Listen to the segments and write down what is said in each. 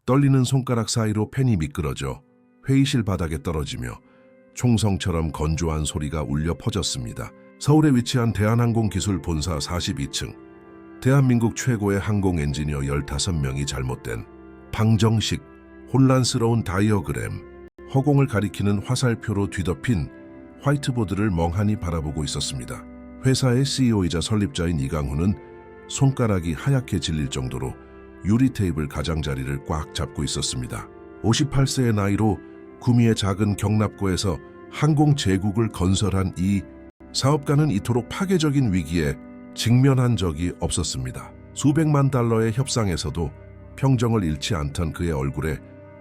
떨리는 손가락 사이로 펜이 미끄러져 회의실 바닥에 떨어지며 총성처럼 건조한 소리가 울려 퍼졌습니다. 서울에 위치한 대한항공기술 본사 42층. 대한민국 최고의 항공 엔지니어 15명이 잘못된 방정식, 혼란스러운 다이어그램, 허공을 가리키는 화살표로 뒤덮인 화이트보드를 멍하니 바라보고 있었습니다. 회사의 CEO이자 설립자인 이강훈은 손가락이 하얗게 질릴 정도로 유리 테이블 가장자리를 꽉 잡고 있었습니다. 58세의 나이로 구미의 작은 경납고에서 항공 제국을 건설한 이 사업가는 이토록 파괴적인 위기에 직면한 적이 없었습니다. 수백만 달러의 협상에서도 평정을 잃지 않던 그의 얼굴에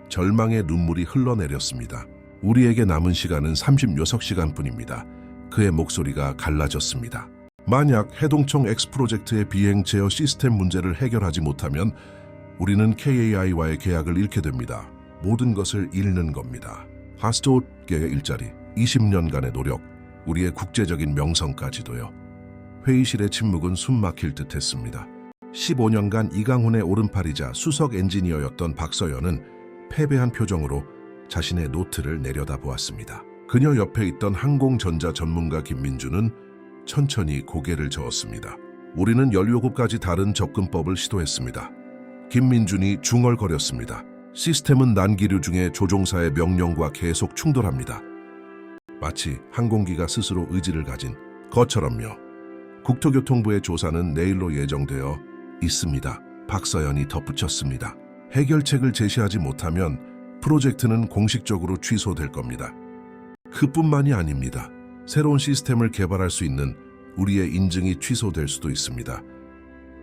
절망의 눈물이 흘러내렸습니다. 우리에게 남은 시간은 36시간뿐입니다. 그의 목소리가 갈라졌습니다. 만약 해동청 X 프로젝트의 비행 제어 시스템 문제를 해결하지 못하면 우리는 KAI와의 계약을 잃게 됩니다. 모든 것을 잃는 겁니다. 하스토트계의 일자리, 20년간의 노력, 우리의 국제적인 명성까지도요. 회의실의 침묵은 숨막힐 듯했습니다. 15년간 이강훈의 오른팔이자 수석 엔지니어였던 박서연은 패배한 표정으로 자신의 노트를 내려다보았습니다. 그녀 옆에 있던 항공전자 전문가 김민주는 천천히 고개를 저었습니다. 우리는 연료급까지 다른 접근법을 시도했습니다. 김민준이 중얼거렸습니다. 시스템은 난기류 중에 조종사의 명령과 계속 충돌합니다. 마치 항공기가 스스로 의지를 가진 것처럼요. 국토교통부의 조사는 내일로 예정되어 있습니다. 박서연이 덧붙였습니다. 해결책을 제시하지 못하면 프로젝트는 공식적으로 취소될 겁니다. 그뿐만이 아닙니다. 새로운 시스템을 개발할 수 있는 우리의 인증이 취소될 수도 있습니다.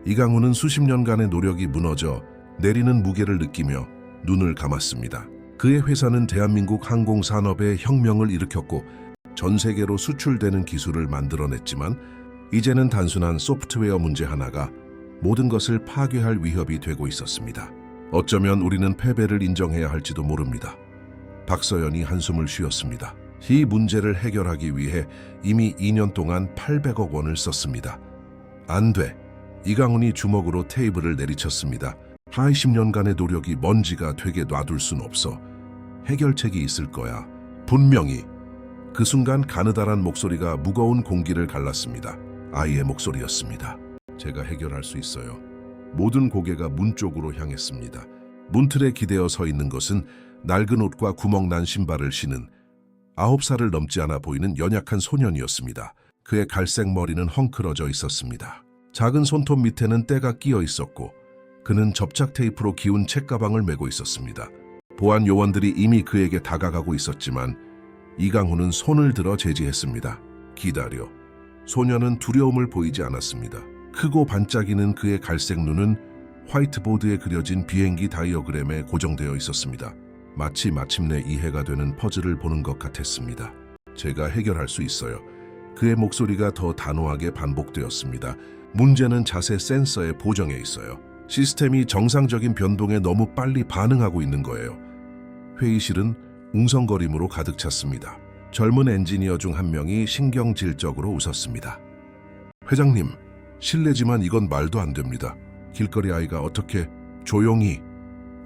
이강훈은 수십 년간의 노력이 무너져 내리는 무게를 느끼며 눈을 감았습니다. 그의 회사는 대한민국 항공산업의 혁명을 일으켰고 전 세계로 수출되는 기술을 만들어냈지만 이제는 단순한 소프트웨어 문제 하나가 모든 것을 파괴할 위협이 되고 있었습니다. 어쩌면 우리는 패배를 인정해야 할지도 모릅니다. 박서연이 한숨을 쉬었습니다. 이 문제를 해결하기 위해 이미 2년 동안 800억 원을 썼습니다. 안 돼. 이강훈이 주먹으로 테이블을 내리쳤습니다. 40년간의 노력이 먼지가 되게 놔둘 순 없어. 해결책이 있을 거야. 분명히. 그 순간 가느다란 목소리가 무거운 공기를 갈랐습니다. 아이의 목소리였습니다. 제가 해결할 수 있어요. 모든 고개가 문 쪽으로 향했습니다. 문틀에 기대어 서 있는 것은 낡은 옷과 구멍난 신발을 신은 9살을 넘지 않아 보이는 연약한 소년이었습니다. 그의 갈색 머리는 헝클어져 있었습니다. 작은 손톱 밑에는 때가 끼어 있었고 그는 접착 테이프로 기운 책가방을 메고 있었습니다. 보안 요원들이 이미 그에게 다가가고 있었지만 이강훈은 손을 들어 제지했습니다. 기다려. 소년은 두려움을 보이지 않았습니다. 크고 반짝이는 그의 갈색 눈은 화이트보드에 그려진 비행기 다이어그램에 고정되어 있었습니다. 마치 마침내 이해가 되는 퍼즐을 보는 것 같았습니다. 제가 해결할 수 있어요. 그의 목소리가 더 단호하게 반복되었습니다. 문제는 자세 센서의 보정에 있어요. 시스템이 정상적인 변동에 너무 빨리 반응하고 있는 거예요. 회의실은 웅성거림으로 가득 찼습니다. 젊은 엔지니어 중 한 명이 신경질적으로 웃었습니다. 회장님, 실례지만 이건 말도 안 됩니다. 길거리 아이가 어떻게 조용히.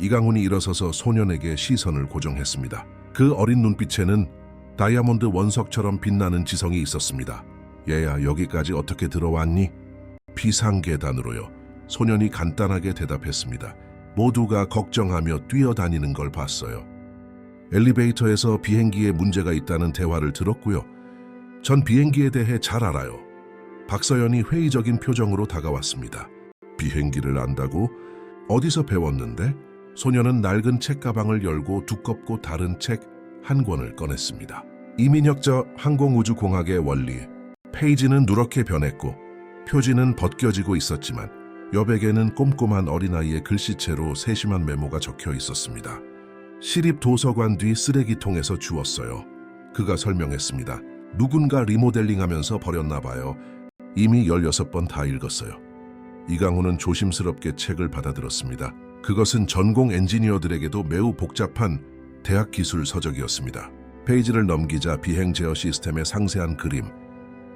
이강훈이 일어서서 소년에게 시선을 고정했습니다. 그 어린 눈빛에는 다이아몬드 원석처럼 빛나는 지성이 있었습니다. 얘야, 여기까지 어떻게 들어왔니? 비상계단으로요. 소년이 간단하게 대답했습니다. 모두가 걱정하며 뛰어다니는 걸 봤어요. 엘리베이터에서 비행기에 문제가 있다는 대화를 들었고요. 전 비행기에 대해 잘 알아요. 박서연이 회의적인 표정으로 다가왔습니다. 비행기를 안다고? 어디서 배웠는데? 소년은 낡은 책가방을 열고 두껍고 다른 책 한 권을 꺼냈습니다. 이민혁저 항공우주공학의 원리. 페이지는 누렇게 변했고 표지는 벗겨지고 있었지만 여백에는 꼼꼼한 어린아이의 글씨체로 세심한 메모가 적혀 있었습니다. 시립 도서관 뒤 쓰레기통에서 주웠어요. 그가 설명했습니다. 누군가 리모델링하면서 버렸나 봐요. 이미 16번 다 읽었어요. 이강훈은 조심스럽게 책을 받아들었습니다. 그것은 전공 엔지니어들에게도 매우 복잡한 대학 기술 서적이었습니다. 페이지를 넘기자 비행 제어 시스템의 상세한 그림,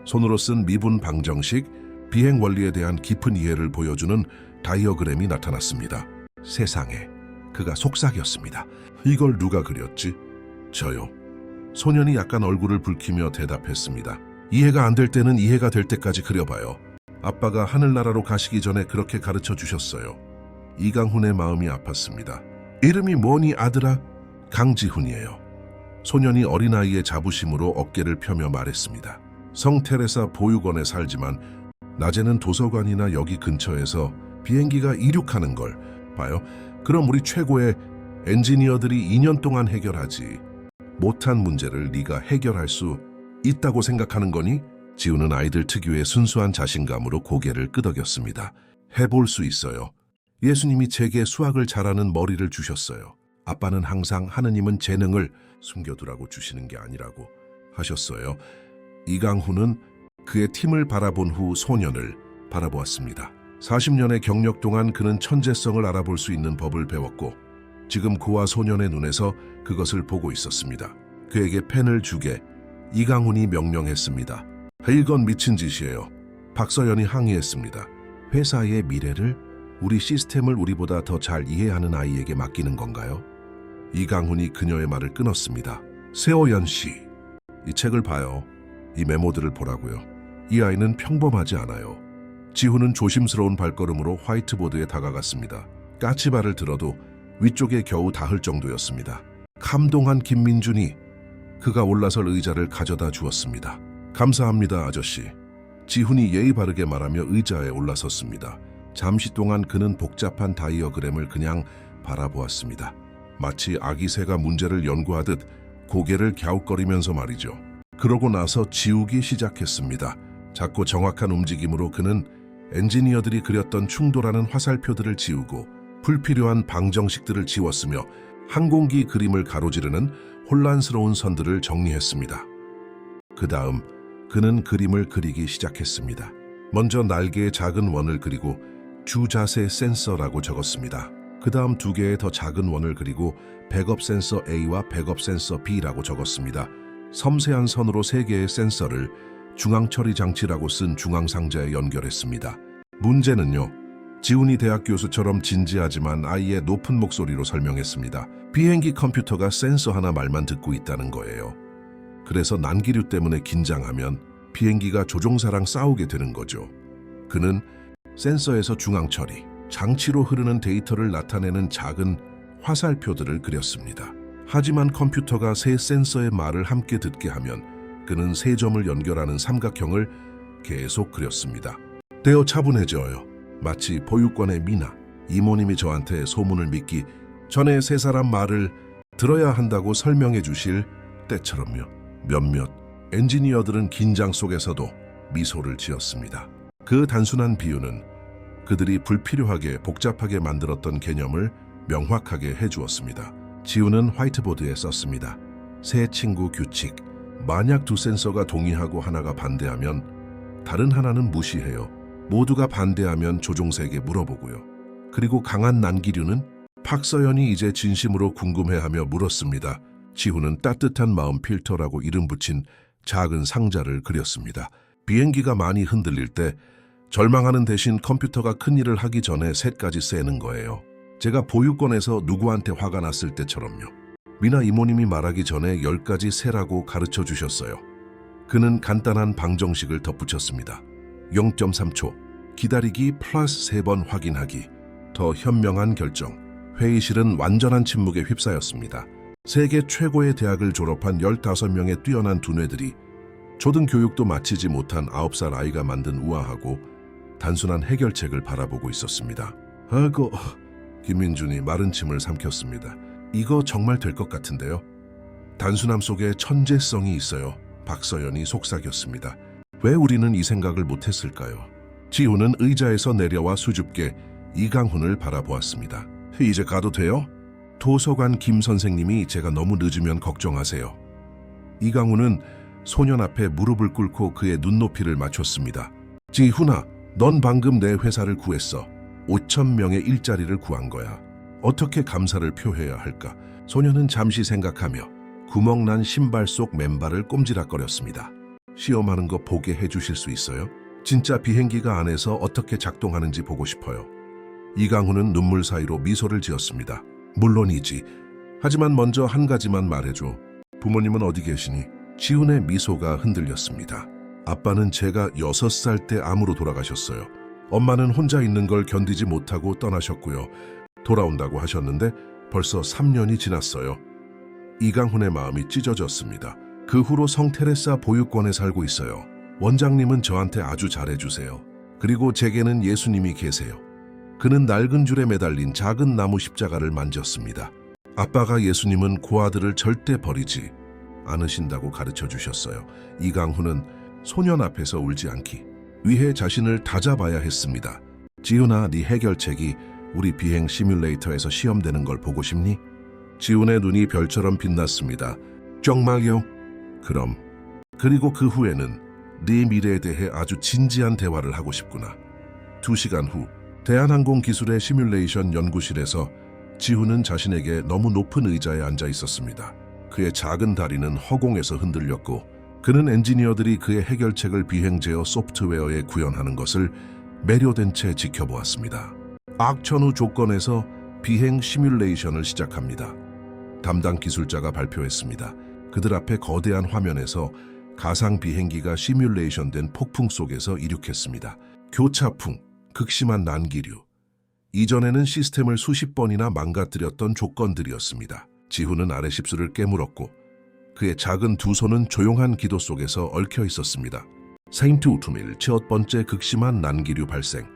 손으로 쓴 미분 방정식, 비행 원리에 대한 깊은 이해를 보여주는 다이어그램이 나타났습니다. 세상에, 그가 속삭였습니다. 이걸 누가 그렸지? 저요. 소년이 약간 얼굴을 붉히며 대답했습니다. 이해가 안 될 때는 이해가 될 때까지 그려봐요. 아빠가 하늘나라로 가시기 전에 그렇게 가르쳐 주셨어요. 이강훈의 마음이 아팠습니다. 이름이 뭐니 아들아? 강지훈이에요. 소년이 어린아이의 자부심으로 어깨를 펴며 말했습니다. 성테레사 보육원에 살지만 낮에는 도서관이나 여기 근처에서 비행기가 이륙하는 걸 봐요. 그럼 우리 최고의 엔지니어들이 2년 동안 해결하지 못한 문제를 네가 해결할 수 있다고 생각하는 거니? 지우는 아이들 특유의 순수한 자신감으로 고개를 끄덕였습니다. 해볼 수 있어요. 예수님이 제게 수학을 잘하는 머리를 주셨어요. 아빠는 항상 하느님은 재능을 숨겨두라고 주시는 게 아니라고 하셨어요. 이강훈은 그의 팀을 바라본 후 소년을 바라보았습니다. 40년의 경력 동안 그는 천재성을 알아볼 수 있는 법을 배웠고 지금 그와 소년의 눈에서 그것을 보고 있었습니다. 그에게 펜을 주게 이강훈이 명령했습니다. 이건 미친 짓이에요. 박서연이 항의했습니다. 회사의 미래를 우리 시스템을 우리보다 더 잘 이해하는 아이에게 맡기는 건가요? 이강훈이 그녀의 말을 끊었습니다. 세호연 씨, 이 책을 봐요. 이 메모들을 보라고요. 이 아이는 평범하지 않아요. 지훈은 조심스러운 발걸음으로 화이트보드에 다가갔습니다. 까치발을 들어도 위쪽에 겨우 닿을 정도였습니다. 감동한 김민준이 그가 올라설 의자를 가져다 주었습니다. 감사합니다, 아저씨. 지훈이 예의 바르게 말하며 의자에 올라섰습니다. 잠시 동안 그는 복잡한 다이어그램을 그냥 바라보았습니다. 마치 아기 새가 문제를 연구하듯 고개를 갸웃거리면서 말이죠. 그러고 나서 지우기 시작했습니다. 작고 정확한 움직임으로 그는 엔지니어들이 그렸던 충돌하는 화살표들을 지우고 불필요한 방정식들을 지웠으며 항공기 그림을 가로지르는 혼란스러운 선들을 정리했습니다. 그 다음 그는 그림을 그리기 시작했습니다. 먼저 날개의 작은 원을 그리고 주자세 센서라고 적었습니다. 그 다음 2개의 더 작은 원을 그리고 백업 센서 A와 백업 센서 B라고 적었습니다. 섬세한 선으로 3개의 센서를 중앙처리 장치라고 쓴 중앙상자에 연결했습니다. 문제는요. 지훈이 대학 교수처럼 진지하지만 아이의 높은 목소리로 설명했습니다. 비행기 컴퓨터가 센서 하나 말만 듣고 있다는 거예요. 그래서 난기류 때문에 긴장하면 비행기가 조종사랑 싸우게 되는 거죠. 그는 센서에서 중앙처리, 장치로 흐르는 데이터를 나타내는 작은 화살표들을 그렸습니다. 하지만 컴퓨터가 세 센서의 말을 함께 듣게 하면 그는 3점을 연결하는 삼각형을 계속 그렸습니다. 되어 차분해져요. 마치 보육원의 미나, 이모님이 저한테 소문을 믿기 전에 3사람 말을 들어야 한다고 설명해 주실 때처럼요. 몇몇 엔지니어들은 긴장 속에서도 미소를 지었습니다. 그 단순한 비유는 그들이 불필요하게 복잡하게 만들었던 개념을 명확하게 해주었습니다. 지우는 화이트보드에 썼습니다. 새 친구 규칙. 만약 2 센서가 동의하고 하나가 반대하면 다른 하나는 무시해요. 모두가 반대하면 조종사에게 물어보고요. 그리고 강한 난기류는 박서연이 이제 진심으로 궁금해하며 물었습니다. 지훈은 따뜻한 마음 필터라고 이름 붙인 작은 상자를 그렸습니다. 비행기가 많이 흔들릴 때 절망하는 대신 컴퓨터가 큰일을 하기 전에 셋까지 세는 거예요. 제가 보육원에서 누구한테 화가 났을 때처럼요. 미나 이모님이 말하기 전에 10가지 세라고 가르쳐 주셨어요. 그는 간단한 방정식을 덧붙였습니다. 0.3초, 기다리기 플러스 3번 확인하기, 더 현명한 결정. 회의실은 완전한 침묵에 휩싸였습니다. 세계 최고의 대학을 졸업한 15명의 뛰어난 두뇌들이 초등교육도 마치지 못한 9살 아이가 만든 우아하고 단순한 해결책을 바라보고 있었습니다. 아이고, 김민준이 마른 침을 삼켰습니다. 이거 정말 될 것 같은데요. 단순함 속에 천재성이 있어요. 박서연이 속삭였습니다. 왜 우리는 이 생각을 못했을까요? 지훈은 의자에서 내려와 수줍게 이강훈을 바라보았습니다. 이제 가도 돼요? 도서관 김 선생님이 제가 너무 늦으면 걱정하세요. 이강훈은 소년 앞에 무릎을 꿇고 그의 눈높이를 맞췄습니다. 지훈아, 넌 방금 내 회사를 구했어. 5,000명의 일자리를 구한 거야. 어떻게 감사를 표해야 할까? 소년은 잠시 생각하며 구멍난 신발 속 맨발을 꼼지락거렸습니다. 시험하는 거 보게 해주실 수 있어요? 진짜 비행기가 안에서 어떻게 작동하는지 보고 싶어요. 이강훈은 눈물 사이로 미소를 지었습니다. 물론이지. 하지만 먼저 한 가지만 말해줘. 부모님은 어디 계시니? 지훈의 미소가 흔들렸습니다. 아빠는 제가 6살 때 암으로 돌아가셨어요. 엄마는 혼자 있는 걸 견디지 못하고 떠나셨고요. 돌아온다고 하셨는데 벌써 3년이 지났어요. 이강훈의 마음이 찢어졌습니다. 그 후로 성테레사 보육원에 살고 있어요. 원장님은 저한테 아주 잘해주세요. 그리고 제게는 예수님이 계세요. 그는 낡은 줄에 매달린 작은 나무 십자가를 만졌습니다. 아빠가 예수님은 고아들을 절대 버리지 않으신다고 가르쳐 주셨어요. 이강훈은 소년 앞에서 울지 않기 위해 자신을 다잡아야 했습니다. 지훈아, 네 해결책이 우리 비행 시뮬레이터에서 시험되는 걸 보고 싶니? 지훈의 눈이 별처럼 빛났습니다. 정말요? 그럼. 그리고 그 후에는 네 미래에 대해 아주 진지한 대화를 하고 싶구나. 2시간 후 대한항공기술의 시뮬레이션 연구실에서 지훈은 자신에게 너무 높은 의자에 앉아 있었습니다. 그의 작은 다리는 허공에서 흔들렸고 그는 엔지니어들이 그의 해결책을 비행 제어 소프트웨어에 구현하는 것을 매료된 채 지켜보았습니다. 악천후 조건에서 비행 시뮬레이션을 시작합니다. 담당 기술자가 발표했습니다. 그들 앞에 거대한 화면에서 가상 비행기가 시뮬레이션된 폭풍 속에서 이륙했습니다. 교차풍, 극심한 난기류. 이전에는 시스템을 수십 번이나 망가뜨렸던 조건들이었습니다. 지훈은 아래 십수를 깨물었고 그의 작은 두 손은 조용한 기도 속에서 얽혀 있었습니다. 세임트 우투밀 첫 번째 극심한 난기류 발생.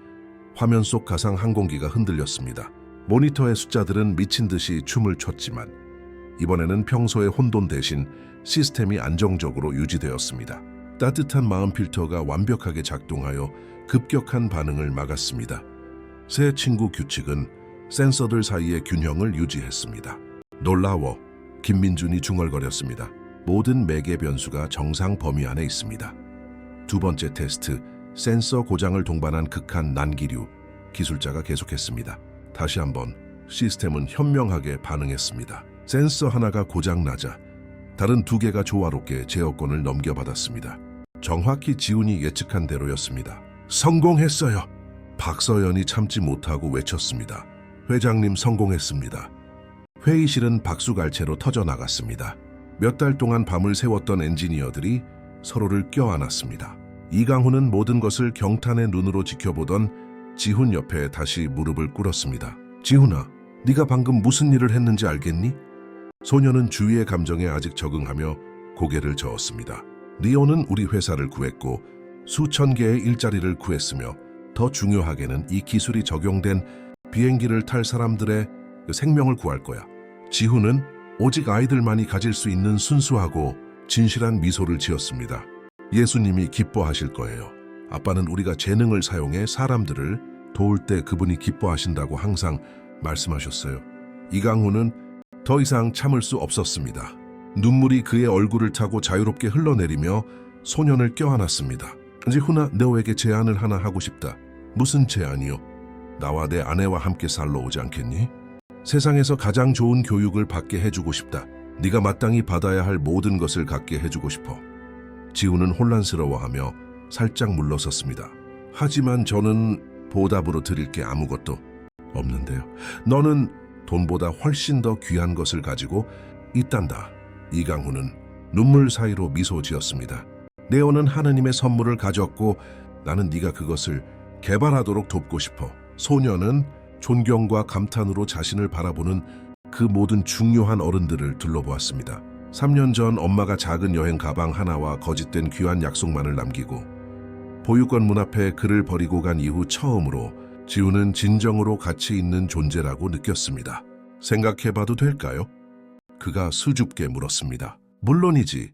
화면 속 가상 항공기가 흔들렸습니다. 모니터의 숫자들은 미친 듯이 춤을 췄지만 이번에는 평소의 혼돈 대신 시스템이 안정적으로 유지되었습니다. 따뜻한 마음 필터가 완벽하게 작동하여 급격한 반응을 막았습니다. 새 친구 규칙은 센서들 사이의 균형을 유지했습니다. 놀라워. 김민준이 중얼거렸습니다. 모든 매개 변수가 정상 범위 안에 있습니다. 두 번째 테스트, 센서 고장을 동반한 극한 난기류. 기술자가 계속했습니다. 다시 한번 시스템은 현명하게 반응했습니다. 센서 하나가 고장나자 다른 두 개가 조화롭게 제어권을 넘겨받았습니다. 정확히 지훈이 예측한 대로였습니다. 성공했어요. 박서연이 참지 못하고 외쳤습니다. 회장님 성공했습니다. 회의실은 박수갈채로 터져나갔습니다. 몇 달 동안 밤을 새웠던 엔지니어들이 서로를 껴안았습니다. 이강훈은 모든 것을 경탄의 눈으로 지켜보던 지훈 옆에 다시 무릎을 꿇었습니다. 지훈아, 네가 방금 무슨 일을 했는지 알겠니? 소녀는 주위의 감정에 아직 적응하며 고개를 저었습니다. 리오는 우리 회사를 구했고 수천 개의 일자리를 구했으며 더 중요하게는 이 기술이 적용된 비행기를 탈 사람들의 생명을 구할 거야. 지훈은 오직 아이들만이 가질 수 있는 순수하고 진실한 미소를 지었습니다. 예수님이 기뻐하실 거예요. 아빠는 우리가 재능을 사용해 사람들을 도울 때 그분이 기뻐하신다고 항상 말씀하셨어요. 이강훈은 더 이상 참을 수 없었습니다. 눈물이 그의 얼굴을 타고 자유롭게 흘러내리며 소년을 껴안았습니다. 지훈아, 너에게 제안을 하나 하고 싶다. 무슨 제안이요? 나와 내 아내와 함께 살러 오지 않겠니? 세상에서 가장 좋은 교육을 받게 해주고 싶다. 네가 마땅히 받아야 할 모든 것을 갖게 해주고 싶어. 지훈은 혼란스러워하며 살짝 물러섰습니다. 하지만 저는 보답으로 드릴 게 아무것도 없는데요. 너는 돈보다 훨씬 더 귀한 것을 가지고 있단다. 이강훈은 눈물 사이로 미소 지었습니다. 네오는 하느님의 선물을 가졌고 나는 네가 그것을 개발하도록 돕고 싶어. 소녀는 존경과 감탄으로 자신을 바라보는 그 모든 중요한 어른들을 둘러보았습니다. 3년 전 엄마가 작은 여행 가방 하나와 거짓된 귀한 약속만을 남기고 보육원 문 앞에 그를 버리고 간 이후 처음으로 지훈은 진정으로 가치 있는 존재라고 느꼈습니다. 생각해봐도 될까요? 그가 수줍게 물었습니다. 물론이지.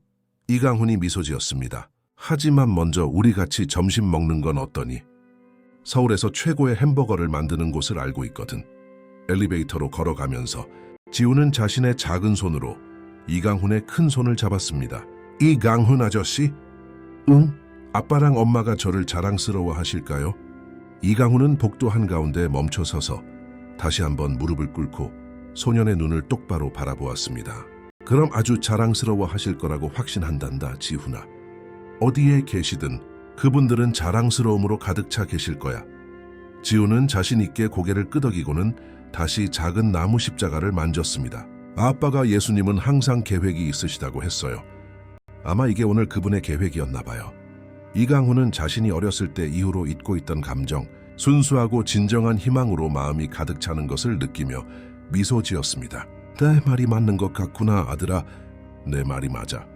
이강훈이 미소 지었습니다. 하지만 먼저 우리 같이 점심 먹는 건 어떠니? 서울에서 최고의 햄버거를 만드는 곳을 알고 있거든. 엘리베이터로 걸어가면서 지훈은 자신의 작은 손으로 이강훈의 큰 손을 잡았습니다. 이강훈 아저씨? 응? 아빠랑 엄마가 저를 자랑스러워 하실까요? 이강훈은 복도 한가운데 멈춰 서서 다시 한번 무릎을 꿇고 소년의 눈을 똑바로 바라보았습니다. 그럼 아주 자랑스러워 하실 거라고 확신한단다, 지훈아. 어디에 계시든 그분들은 자랑스러움으로 가득 차 계실 거야. 지훈은 자신 있게 고개를 끄덕이고는 다시 작은 나무 십자가를 만졌습니다. 아빠가 예수님은 항상 계획이 있으시다고 했어요. 아마 이게 오늘 그분의 계획이었나 봐요. 이강훈은 자신이 어렸을 때 이후로 잊고 있던 감정, 순수하고 진정한 희망으로 마음이 가득 차는 것을 느끼며 미소 지었습니다. 내 말이 맞는 것 같구나, 아들아. 내 말이 맞아.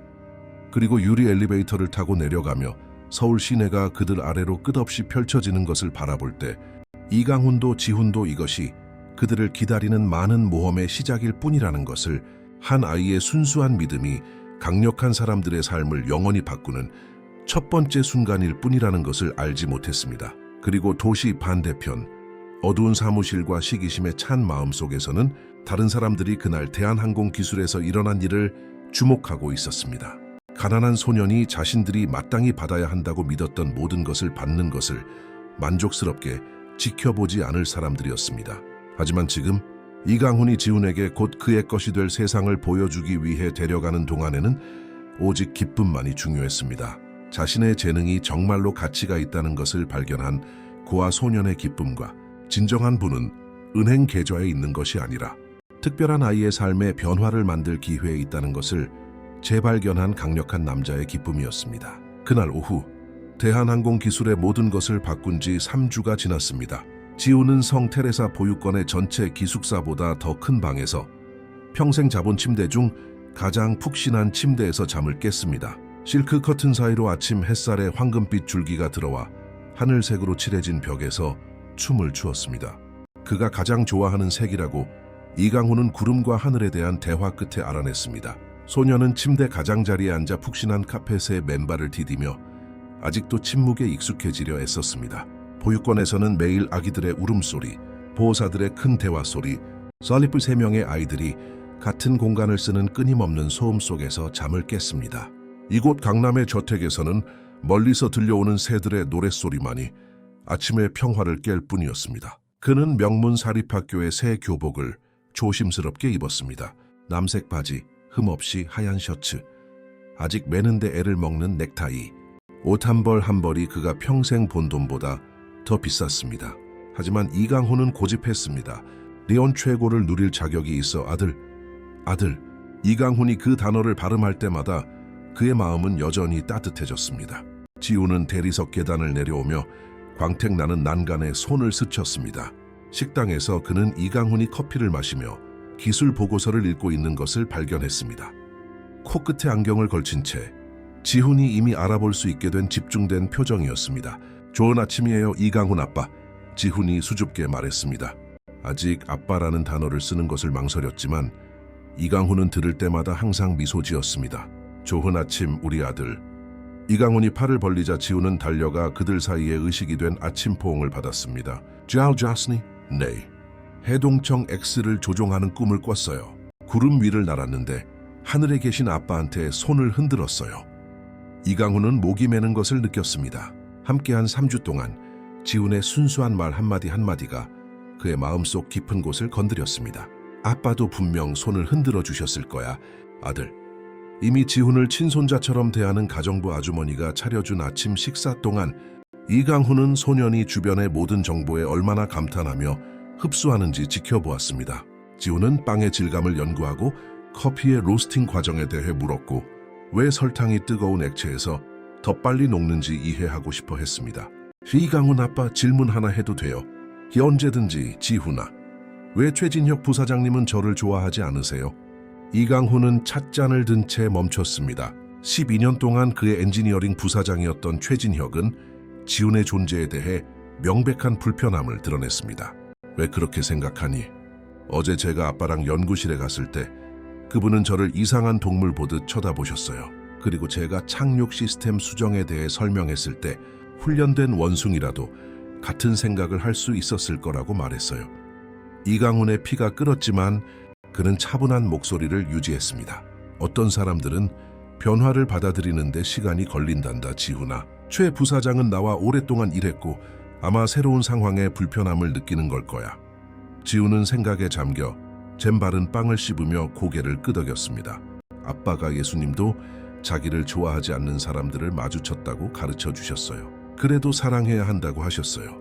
그리고 유리 엘리베이터를 타고 내려가며 서울 시내가 그들 아래로 끝없이 펼쳐지는 것을 바라볼 때 이강훈도 지훈도 이것이 그들을 기다리는 많은 모험의 시작일 뿐이라는 것을, 한 아이의 순수한 믿음이 강력한 사람들의 삶을 영원히 바꾸는 첫 번째 순간일 뿐이라는 것을 알지 못했습니다. 그리고 도시 반대편, 어두운 사무실과 시기심에 찬 마음 속에서는 다른 사람들이 그날 대한항공 기술에서 일어난 일을 주목하고 있었습니다. 가난한 소년이 자신들이 마땅히 받아야 한다고 믿었던 모든 것을 받는 것을 만족스럽게 지켜보지 않을 사람들이었습니다. 하지만 지금 이강훈이 지훈에게 곧 그의 것이 될 세상을 보여주기 위해 데려가는 동안에는 오직 기쁨만이 중요했습니다. 자신의 재능이 정말로 가치가 있다는 것을 발견한 그와 소년의 기쁨과 진정한 부는 은행 계좌에 있는 것이 아니라 특별한 아이의 삶에 변화를 만들 기회에 있다는 것을 재발견한 강력한 남자의 기쁨이었습니다. 그날 오후, 대한항공 기술의 모든 것을 바꾼 지 3주가 지났습니다. 지훈은 성 테레사 보육원의 전체 기숙사보다 더 큰 방에서 평생 자본 침대 중 가장 푹신한 침대에서 잠을 깼습니다. 실크 커튼 사이로 아침 햇살의 황금빛 줄기가 들어와 하늘색으로 칠해진 벽에서 춤을 추었습니다. 그가 가장 좋아하는 색이라고 이강훈은 구름과 하늘에 대한 대화 끝에 알아냈습니다. 소녀는 침대 가장자리에 앉아 푹신한 카펫에 맨발을 디디며 아직도 침묵에 익숙해지려 애썼습니다. 보육원에서는 매일 아기들의 울음소리, 보호사들의 큰 대화소리, 설리프 3명의 아이들이 같은 공간을 쓰는 끊임없는 소음 속에서 잠을 깼습니다. 이곳 강남의 저택에서는 멀리서 들려오는 새들의 노랫소리만이 아침의 평화를 깰 뿐이었습니다. 그는 명문 사립학교의 새 교복을 조심스럽게 입었습니다. 남색 바지, 흠없이 하얀 셔츠, 아직 매는데 애를 먹는 넥타이, 옷 한 벌 한 벌이 그가 평생 본 돈보다 더 비쌌습니다. 하지만 이강훈은 고집했습니다. 리온 최고를 누릴 자격이 있어 아들. 이강훈이 그 단어를 발음할 때마다 그의 마음은 여전히 따뜻해졌습니다. 지훈은 대리석 계단을 내려오며 광택나는 난간에 손을 스쳤습니다. 식당에서 그는 이강훈이 커피를 마시며 기술 보고서를 읽고 있는 것을 발견했습니다. 코끝에 안경을 걸친 채 지훈이 이미 알아볼 수 있게 된 집중된 표정이었습니다. 좋은 아침이에요, 이강훈 아빠. 지훈이 수줍게 말했습니다. 아직 아빠라는 단어를 쓰는 것을 망설였지만 이강훈은 들을 때마다 항상 미소 지었습니다. 좋은 아침, 우리 아들. 이강훈이 팔을 벌리자 지훈은 달려가 그들 사이에 의식이 된 아침 포옹을 받았습니다. 잘 잤니? 네. 해동청 X를 조종하는 꿈을 꿨어요. 구름 위를 날았는데 하늘에 계신 아빠한테 손을 흔들었어요. 이강훈은 목이 메는 것을 느꼈습니다. 함께한 3주 동안 지훈의 순수한 말 한마디 한마디가 그의 마음속 깊은 곳을 건드렸습니다. 아빠도 분명 손을 흔들어 주셨을 거야, 아들. 이미 지훈을 친손자처럼 대하는 가정부 아주머니가 차려준 아침 식사 동안 이강훈은 소년이 주변의 모든 정보에 얼마나 감탄하며 흡수하는지 지켜보았습니다. 지훈은 빵의 질감을 연구하고 커피의 로스팅 과정에 대해 물었고 왜 설탕이 뜨거운 액체에서 더 빨리 녹는지 이해하고 싶어 했습니다. 이강훈 아빠, 질문 하나 해도 돼요? 언제든지. 지훈아, 왜 최진혁 부사장님은 저를 좋아하지 않으세요? 이강훈은 찻잔을 든 채 멈췄습니다. 12년 동안 그의 엔지니어링 부사장이었던 최진혁은 지훈의 존재에 대해 명백한 불편함을 드러냈습니다. 왜 그렇게 생각하니? 어제 제가 아빠랑 연구실에 갔을 때 그분은 저를 이상한 동물 보듯 쳐다보셨어요. 그리고 제가 착륙 시스템 수정에 대해 설명했을 때 훈련된 원숭이라도 같은 생각을 할 수 있었을 거라고 말했어요. 이강훈의 피가 끓었지만 그는 차분한 목소리를 유지했습니다. 어떤 사람들은 변화를 받아들이는데 시간이 걸린단다, 지훈아. 최 부사장은 나와 오랫동안 일했고 아마 새로운 상황에 불편함을 느끼는 걸 거야. 지훈은 생각에 잠겨 잼바른 빵을 씹으며 고개를 끄덕였습니다. 아빠가 예수님도 자기를 좋아하지 않는 사람들을 마주쳤다고 가르쳐 주셨어요. 그래도 사랑해야 한다고 하셨어요.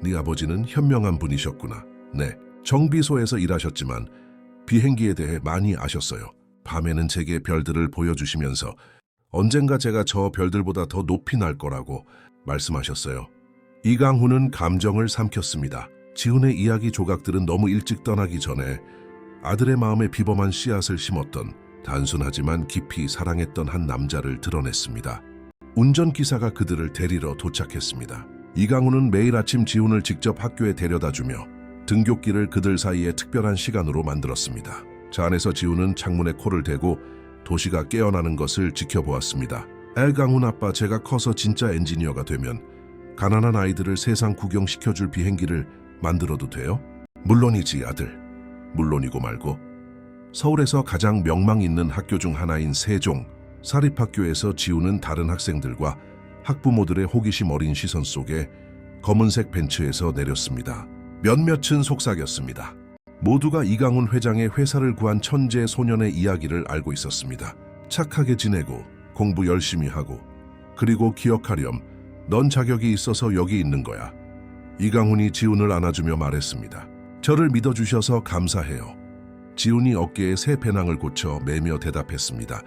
네 아버지는 현명한 분이셨구나. 네, 정비소에서 일하셨지만 비행기에 대해 많이 아셨어요. 밤에는 제게 별들을 보여주시면서 언젠가 제가 저 별들보다 더 높이 날 거라고 말씀하셨어요. 이강훈은 감정을 삼켰습니다. 지훈의 이야기 조각들은 너무 일찍 떠나기 전에 아들의 마음에 비범한 씨앗을 심었던 단순하지만 깊이 사랑했던 한 남자를 드러냈습니다. 운전기사가 그들을 데리러 도착했습니다. 이강훈은 매일 아침 지훈을 직접 학교에 데려다주며 등굣길을 그들 사이에 특별한 시간으로 만들었습니다. 차 안에서 지훈은 창문에 코를 대고 도시가 깨어나는 것을 지켜보았습니다. 강훈 아빠, 제가 커서 진짜 엔지니어가 되면 가난한 아이들을 세상 구경시켜줄 비행기를 만들어도 돼요? 물론이지 아들. 물론이고 말고. 서울에서 가장 명망 있는 학교 중 하나인 세종 사립학교에서 지훈은 다른 학생들과 학부모들의 호기심 어린 시선 속에 검은색 벤츠에서 내렸습니다. 몇몇은 속삭였습니다. 모두가 이강훈 회장의 회사를 구한 천재 소년의 이야기를 알고 있었습니다. 착하게 지내고 공부 열심히 하고 그리고 기억하렴, 넌 자격이 있어서 여기 있는 거야. 이강훈이 지훈을 안아주며 말했습니다. 저를 믿어주셔서 감사해요. 지훈이 어깨에 새 배낭을 고쳐 매며 대답했습니다.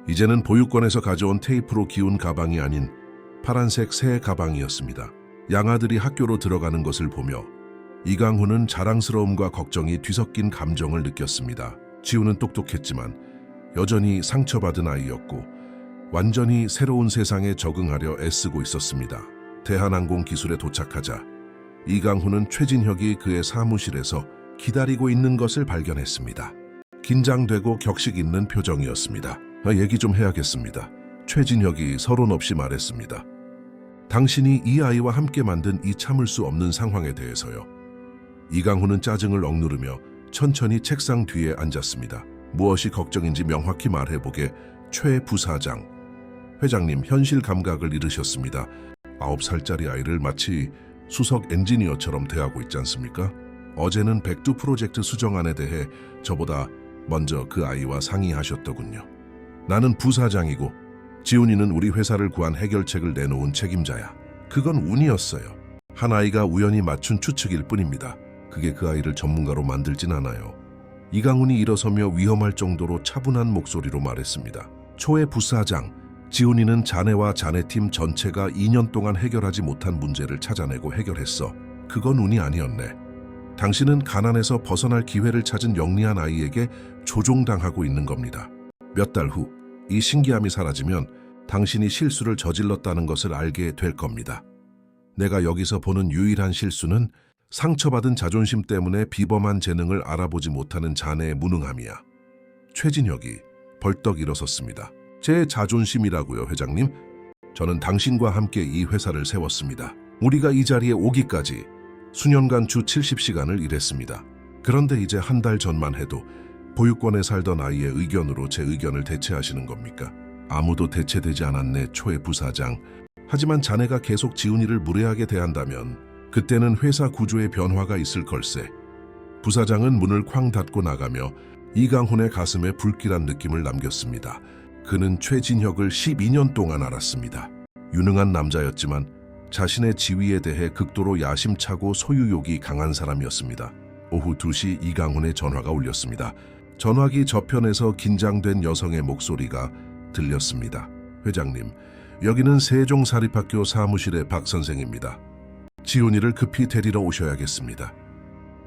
이제는 보육원에서 가져온 테이프로 기운 가방이 아닌 파란색 새 가방이었습니다. 양아들이 학교로 들어가는 것을 보며 이강훈은 자랑스러움과 걱정이 뒤섞인 감정을 느꼈습니다. 지훈은 똑똑했지만 여전히 상처받은 아이였고 완전히 새로운 세상에 적응하려 애쓰고 있었습니다. 대한항공 기술에 도착하자 이강훈은 최진혁이 그의 사무실에서 기다리고 있는 것을 발견했습니다. 긴장되고 격식 있는 표정이었습니다. 얘기 좀 해야겠습니다. 최진혁이 서론 없이 말했습니다. 당신이 이 아이와 함께 만든 이 참을 수 없는 상황에 대해서요. 이강훈은 짜증을 억누르며 천천히 책상 뒤에 앉았습니다. 무엇이 걱정인지 명확히 말해보게. 최 부사장. 회장님, 현실 감각을 잃으셨습니다. 9살짜리 아이를 마치 수석 엔지니어처럼 대하고 있지 않습니까? 어제는 백두 프로젝트 수정안에 대해 저보다 먼저 그 아이와 상의하셨더군요. 나는 부사장이고 지훈이는 우리 회사를 구한 해결책을 내놓은 책임자야. 그건 운이었어요. 한 아이가 우연히 맞춘 추측일 뿐입니다. 그게 그 아이를 전문가로 만들진 않아요. 이강훈이 일어서며 위험할 정도로 차분한 목소리로 말했습니다. 초의 부사장, 지훈이는 자네와 자네팀 전체가 2년 동안 해결하지 못한 문제를 찾아내고 해결했어. 그건 운이 아니었네. 당신은 가난에서 벗어날 기회를 찾은 영리한 아이에게 조종당하고 있는 겁니다. 몇 달 후 이 신기함이 사라지면 당신이 실수를 저질렀다는 것을 알게 될 겁니다. 내가 여기서 보는 유일한 실수는 상처받은 자존심 때문에 비범한 재능을 알아보지 못하는 자네의 무능함이야. 최진혁이 벌떡 일어섰습니다. 제 자존심이라고요, 회장님? 저는 당신과 함께 이 회사를 세웠습니다. 우리가 이 자리에 오기까지 수년간 주 70시간을 일했습니다. 그런데 이제 한 달 전만 해도 보육원에 살던 아이의 의견으로 제 의견을 대체하시는 겁니까? 아무도 대체되지 않았네, 초의 부사장. 하지만 자네가 계속 지훈이를 무례하게 대한다면 그때는 회사 구조의 변화가 있을 걸세. 부사장은 문을 쾅 닫고 나가며 이강훈의 가슴에 불길한 느낌을 남겼습니다. 그는 최진혁을 12년 동안 알았습니다. 유능한 남자였지만 자신의 지위에 대해 극도로 야심차고 소유욕이 강한 사람이었습니다. 오후 2시 이강훈의 전화가 울렸습니다. 전화기 저편에서 긴장된 여성의 목소리가 들렸습니다. 회장님, 여기는 세종사립학교 사무실의 박 선생입니다. 지훈이를 급히 데리러 오셔야겠습니다.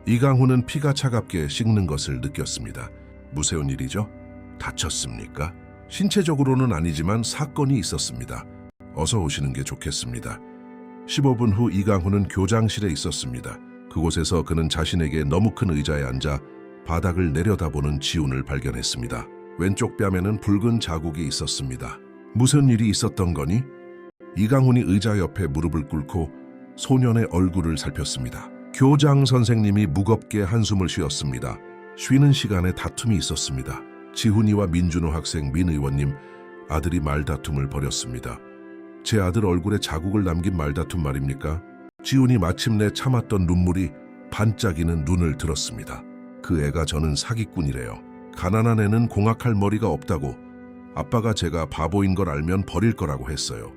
이강훈은 피가 차갑게 식는 것을 느꼈습니다. 무서운 일이죠? 다쳤습니까? 신체적으로는 아니지만 사건이 있었습니다. 어서 오시는 게 좋겠습니다. 15분 후 이강훈은 교장실에 있었습니다. 그곳에서 그는 자신에게 너무 큰 의자에 앉아 바닥을 내려다보는 지훈을 발견했습니다. 왼쪽 뺨에는 붉은 자국이 있었습니다. 무슨 일이 있었던 거니? 이강훈이 의자 옆에 무릎을 꿇고 소년의 얼굴을 살폈습니다. 교장 선생님이 무겁게 한숨을 쉬었습니다. 쉬는 시간에 다툼이 있었습니다. 지훈이와 민준호 학생, 민 의원님 아들이 말다툼을 벌였습니다. 제 아들 얼굴에 자국을 남긴 말다툼 말입니까? 지훈이 마침내 참았던 눈물이 반짝이는 눈을 들었습니다. 그 애가 저는 사기꾼이래요. 가난한 애는 공학할 머리가 없다고 아빠가 제가 바보인 걸 알면 버릴 거라고 했어요.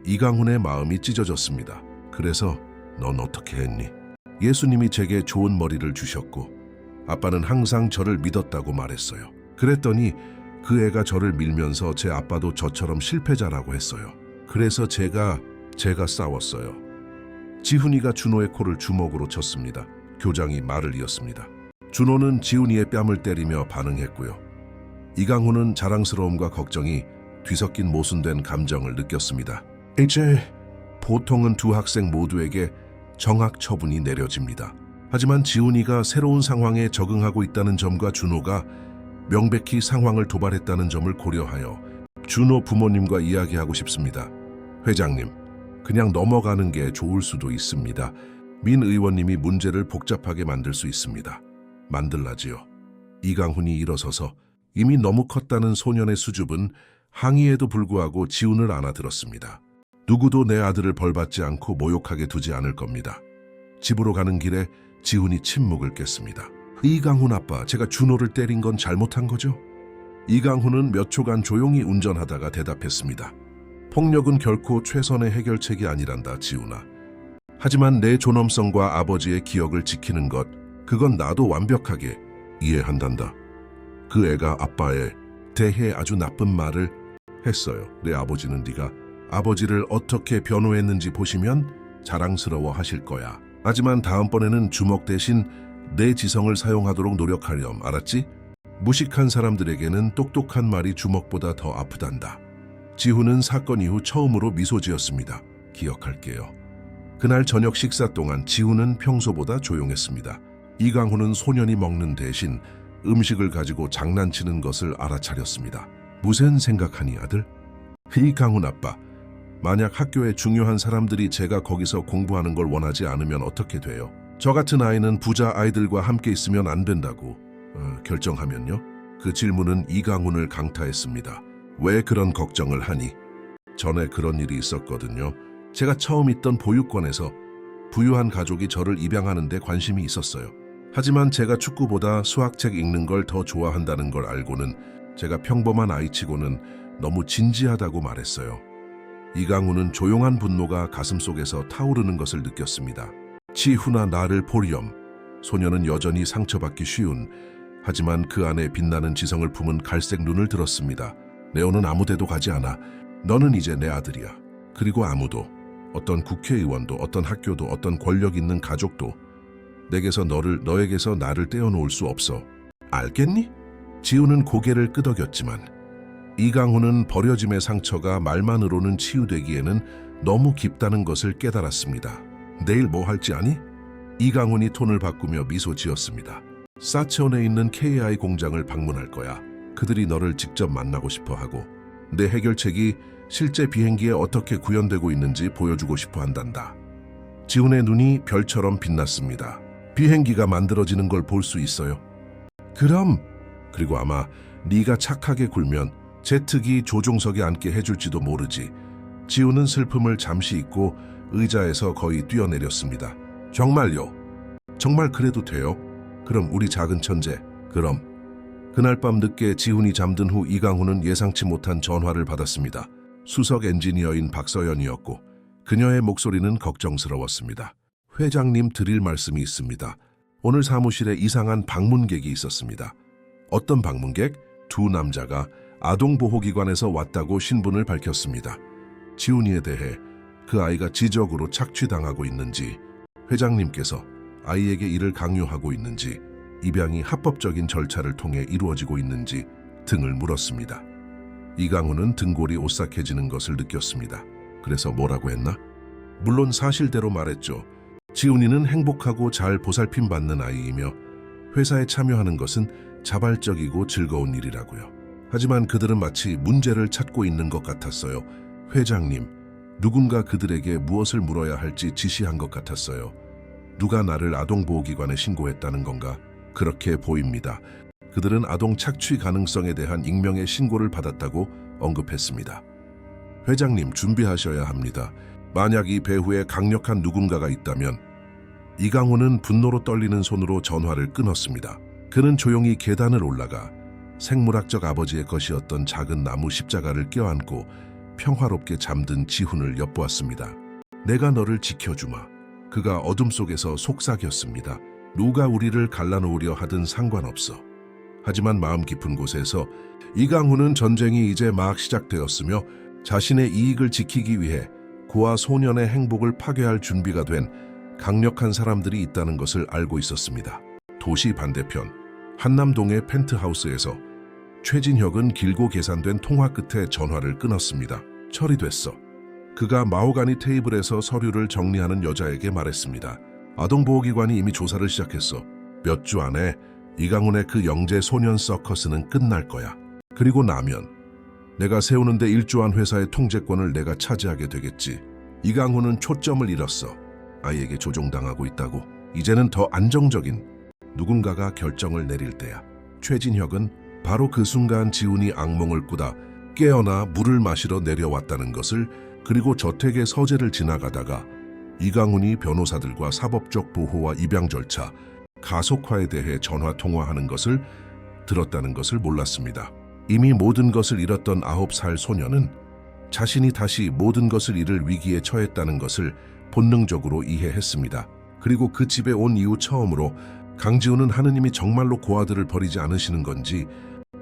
이강훈의 마음이 찢어졌습니다. 그래서 넌 어떻게 했니? 예수님이 제게 좋은 머리를 주셨고 아빠는 항상 저를 믿었다고 말했어요. 그랬더니 그 애가 저를 밀면서 제 아빠도 저처럼 실패자라고 했어요. 그래서 제가 싸웠어요. 지훈이가 준호의 코를 주먹으로 쳤습니다. 교장이 말을 이었습니다. 준호는 지훈이의 뺨을 때리며 반응했고요. 이강훈은 자랑스러움과 걱정이 뒤섞인 모순된 감정을 느꼈습니다. 이제 보통은 두 학생 모두에게 정학 처분이 내려집니다. 하지만 지훈이가 새로운 상황에 적응하고 있다는 점과 준호가 명백히 상황을 도발했다는 점을 고려하여 준호 부모님과 이야기하고 싶습니다. 회장님, 그냥 넘어가는 게 좋을 수도 있습니다. 민 의원님이 문제를 복잡하게 만들 수 있습니다. 만들라지요. 이강훈이 일어서서 이미 너무 컸다는 소년의 수줍은 항의에도 불구하고 지훈을 안아들었습니다. 누구도 내 아들을 벌받지 않고 모욕하게 두지 않을 겁니다. 집으로 가는 길에 지훈이 침묵을 깼습니다. 이강훈 아빠, 제가 준호를 때린 건 잘못한 거죠? 이강훈은 몇 초간 조용히 운전하다가 대답했습니다. 폭력은 결코 최선의 해결책이 아니란다, 지훈아. 하지만 내 존엄성과 아버지의 기억을 지키는 것, 그건 나도 완벽하게 이해한단다. 그 애가 아빠에 대해 아주 나쁜 말을 했어요. 내 아버지는 네가 아버지를 어떻게 변호했는지 보시면 자랑스러워 하실 거야. 하지만 다음번에는 주먹 대신 내 지성을 사용하도록 노력하렴. 알았지? 무식한 사람들에게는 똑똑한 말이 주먹보다 더 아프단다. 지훈은 사건 이후 처음으로 미소 지었습니다. 기억할게요. 그날 저녁 식사 동안 지훈은 평소보다 조용했습니다. 이강훈은 소년이 먹는 대신 음식을 가지고 장난치는 것을 알아차렸습니다. 무슨 생각하니 아들? 이강훈 아빠, 만약 학교에 중요한 사람들이 제가 거기서 공부하는 걸 원하지 않으면 어떻게 돼요? 저 같은 아이는 부자 아이들과 함께 있으면 안 된다고 결정하면요? 그 질문은 이강훈을 강타했습니다. 왜 그런 걱정을 하니? 전에 그런 일이 있었거든요. 제가 처음 있던 보육원에서 부유한 가족이 저를 입양하는 데 관심이 있었어요. 하지만 제가 축구보다 수학책 읽는 걸 더 좋아한다는 걸 알고는 제가 평범한 아이치고는 너무 진지하다고 말했어요. 이강훈은 조용한 분노가 가슴속에서 타오르는 것을 느꼈습니다. 지훈아, 나를 보렴. 소녀는 여전히 상처받기 쉬운, 하지만 그 안에 빛나는 지성을 품은 갈색 눈을 들었습니다. 레오는 아무데도 가지 않아. 너는 이제 내 아들이야. 그리고 아무도, 어떤 국회의원도, 어떤 학교도, 어떤 권력 있는 가족도 너에게서 나를 떼어놓을 수 없어. 알겠니? 지훈은 고개를 끄덕였지만 이강훈은 버려짐의 상처가 말만으로는 치유되기에는 너무 깊다는 것을 깨달았습니다. 내일 뭐 할지 아니? 이강훈이 톤을 바꾸며 미소 지었습니다. 사체온에 있는 KI 공장을 방문할 거야. 그들이 너를 직접 만나고 싶어 하고 내 해결책이 실제 비행기에 어떻게 구현되고 있는지 보여주고 싶어 한단다. 지훈의 눈이 별처럼 빛났습니다. 비행기가 만들어지는 걸 볼 수 있어요. 그리고 아마 네가 착하게 굴면 제트기 조종석에 앉게 해줄지도 모르지. 지훈은 슬픔을 잠시 잊고 의자에서 거의 뛰어내렸습니다. 정말요? 정말 그래도 돼요? 그럼 우리 작은 천재, 그럼. 그날 밤 늦게 지훈이 잠든 후 이강훈은 예상치 못한 전화를 받았습니다. 수석 엔지니어인 박서연이었고 그녀의 목소리는 걱정스러웠습니다. 회장님, 드릴 말씀이 있습니다. 오늘 사무실에 이상한 방문객이 있었습니다. 어떤 방문객? 두 남자가 아동보호기관에서 왔다고 신분을 밝혔습니다. 지훈이에 대해 그 아이가 지적으로 착취당하고 있는지, 회장님께서 아이에게 이를 강요하고 있는지, 입양이 합법적인 절차를 통해 이루어지고 있는지 등을 물었습니다. 이강훈은 등골이 오싹해지는 것을 느꼈습니다. 그래서 뭐라고 했나? 물론 사실대로 말했죠. 지훈이는 행복하고 잘 보살핌받는 아이이며 회사에 참여하는 것은 자발적이고 즐거운 일이라고요. 하지만 그들은 마치 문제를 찾고 있는 것 같았어요. 회장님, 누군가 그들에게 무엇을 물어야 할지 지시한 것 같았어요. 누가 나를 아동보호기관에 신고했다는 건가? 그렇게 보입니다. 그들은 아동 착취 가능성에 대한 익명의 신고를 받았다고 언급했습니다. 회장님, 준비하셔야 합니다. 만약 이 배후에 강력한 누군가가 있다면. 이강훈은 분노로 떨리는 손으로 전화를 끊었습니다. 그는 조용히 계단을 올라가 생물학적 아버지의 것이었던 작은 나무 십자가를 껴안고 평화롭게 잠든 지훈을 엿보았습니다. 내가 너를 지켜주마. 그가 어둠 속에서 속삭였습니다. 누가 우리를 갈라놓으려 하든 상관없어. 하지만 마음 깊은 곳에서 이강훈은 전쟁이 이제 막 시작되었으며 자신의 이익을 지키기 위해 그와 소년의 행복을 파괴할 준비가 된 강력한 사람들이 있다는 것을 알고 있었습니다. 도시 반대편 한남동의 펜트하우스에서 최진혁은 길고 계산된 통화 끝에 전화를 끊었습니다. 처리됐어. 그가 마호가니 테이블에서 서류를 정리하는 여자에게 말했습니다. 아동보호기관이 이미 조사를 시작했어. 몇 주 안에 이강훈의 그 영재 소년 서커스는 끝날 거야. 그리고 나면 내가 세우는데 일조한 회사의 통제권을 내가 차지하게 되겠지. 이강훈은 초점을 잃었어. 아이에게 조종당하고 있다고. 이제는 더 안정적인 누군가가 결정을 내릴 때야. 최진혁은 바로 그 순간 지훈이 악몽을 꾸다 깨어나 물을 마시러 내려왔다는 것을, 그리고 저택의 서재를 지나가다가 이강훈이 변호사들과 사법적 보호와 입양 절차, 가속화에 대해 전화 통화하는 것을 들었다는 것을 몰랐습니다. 이미 모든 것을 잃었던 9살 소녀는 자신이 다시 모든 것을 잃을 위기에 처했다는 것을 본능적으로 이해했습니다. 그리고 그 집에 온 이후 처음으로 강지훈은 하느님이 정말로 고아들을 버리지 않으시는 건지,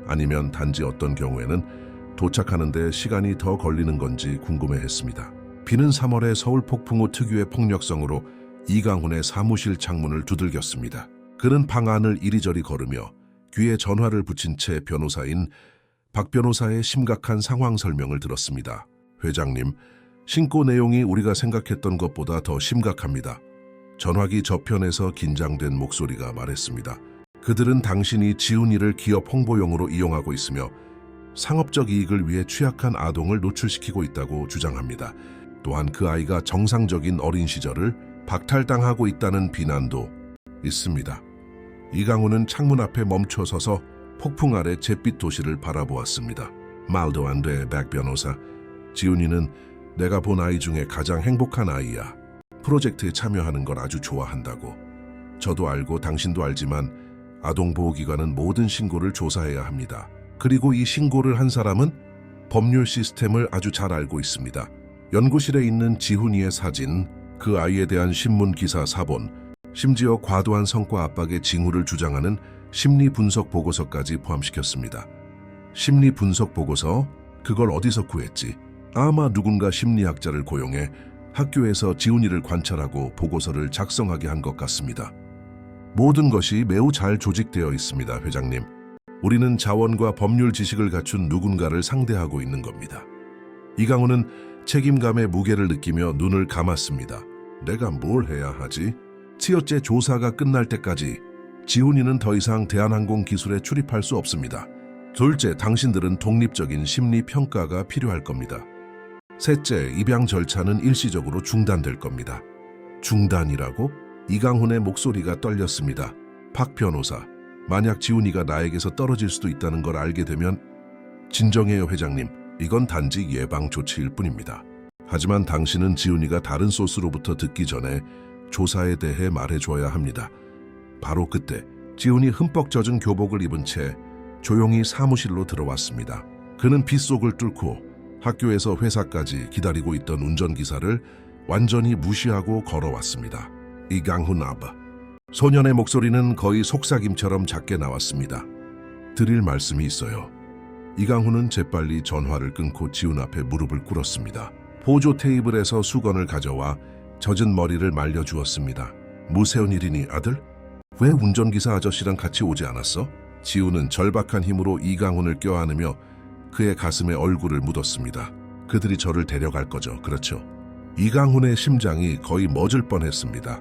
아니면 단지 어떤 경우에는 도착하는데 시간이 더 걸리는 건지 궁금해했습니다. 비는 3월의 서울 폭풍 후 특유의 폭력성으로 이강훈의 사무실 창문을 두들겼습니다. 그는 방 안을 이리저리 걸으며 귀에 전화를 붙인 채 변호사인 박 변호사의 심각한 상황 설명을 들었습니다. 회장님, 신고 내용이 우리가 생각했던 것보다 더 심각합니다. 전화기 저편에서 긴장된 목소리가 말했습니다. 그들은 당신이 지훈이를 기업 홍보용으로 이용하고 있으며 상업적 이익을 위해 취약한 아동을 노출시키고 있다고 주장합니다. 또한 그 아이가 정상적인 어린 시절을 박탈당하고 있다는 비난도 있습니다. 이강훈은 창문 앞에 멈춰 서서 폭풍 아래 잿빛 도시를 바라보았습니다. 말도 안 돼, 박 변호사. 지훈이는 내가 본 아이 중에 가장 행복한 아이야. 프로젝트에 참여하는 걸 아주 좋아한다고. 저도 알고 당신도 알지만 아동보호기관은 모든 신고를 조사해야 합니다. 그리고 이 신고를 한 사람은 법률 시스템을 아주 잘 알고 있습니다. 연구실에 있는 지훈이의 사진, 그 아이에 대한 신문 기사 사본, 심지어 과도한 성과 압박의 징후를 주장하는 심리 분석 보고서까지 포함시켰습니다. 심리 분석 보고서? 그걸 어디서 구했지? 아마 누군가 심리학자를 고용해 학교에서 지훈이를 관찰하고 보고서를 작성하게 한 것 같습니다. 모든 것이 매우 잘 조직되어 있습니다, 회장님. 우리는 자원과 법률 지식을 갖춘 누군가를 상대하고 있는 겁니다. 이강훈은 책임감의 무게를 느끼며 눈을 감았습니다. 내가 뭘 해야 하지? 치어째 조사가 끝날 때까지 지훈이는 더 이상 대한항공 기술에 출입할 수 없습니다. 둘째, 당신들은 독립적인 심리 평가가 필요할 겁니다. 셋째, 입양 절차는 일시적으로 중단될 겁니다. 중단이라고? 이강훈의 목소리가 떨렸습니다. 박 변호사, 만약 지훈이가 나에게서 떨어질 수도 있다는 걸 알게 되면 진정해요, 회장님. 이건 단지 예방 조치일 뿐입니다. 하지만 당신은 지훈이가 다른 소스로부터 듣기 전에 조사에 대해 말해줘야 합니다. 바로 그때 지훈이 흠뻑 젖은 교복을 입은 채 조용히 사무실로 들어왔습니다. 그는 빗속을 뚫고 학교에서 회사까지 기다리고 있던 운전기사를 완전히 무시하고 걸어왔습니다. 이강훈 아버. 소년의 목소리는 거의 속삭임처럼 작게 나왔습니다. 드릴 말씀이 있어요. 이강훈은 재빨리 전화를 끊고 지훈 앞에 무릎을 꿇었습니다. 보조 테이블에서 수건을 가져와 젖은 머리를 말려주었습니다. 무세운 일이니 아들? 왜 운전기사 아저씨랑 같이 오지 않았어? 지훈은 절박한 힘으로 이강훈을 껴안으며 그의 가슴에 얼굴을 묻었습니다. 그들이 저를 데려갈 거죠, 그렇죠? 이강훈의 심장이 거의 멎을 뻔했습니다.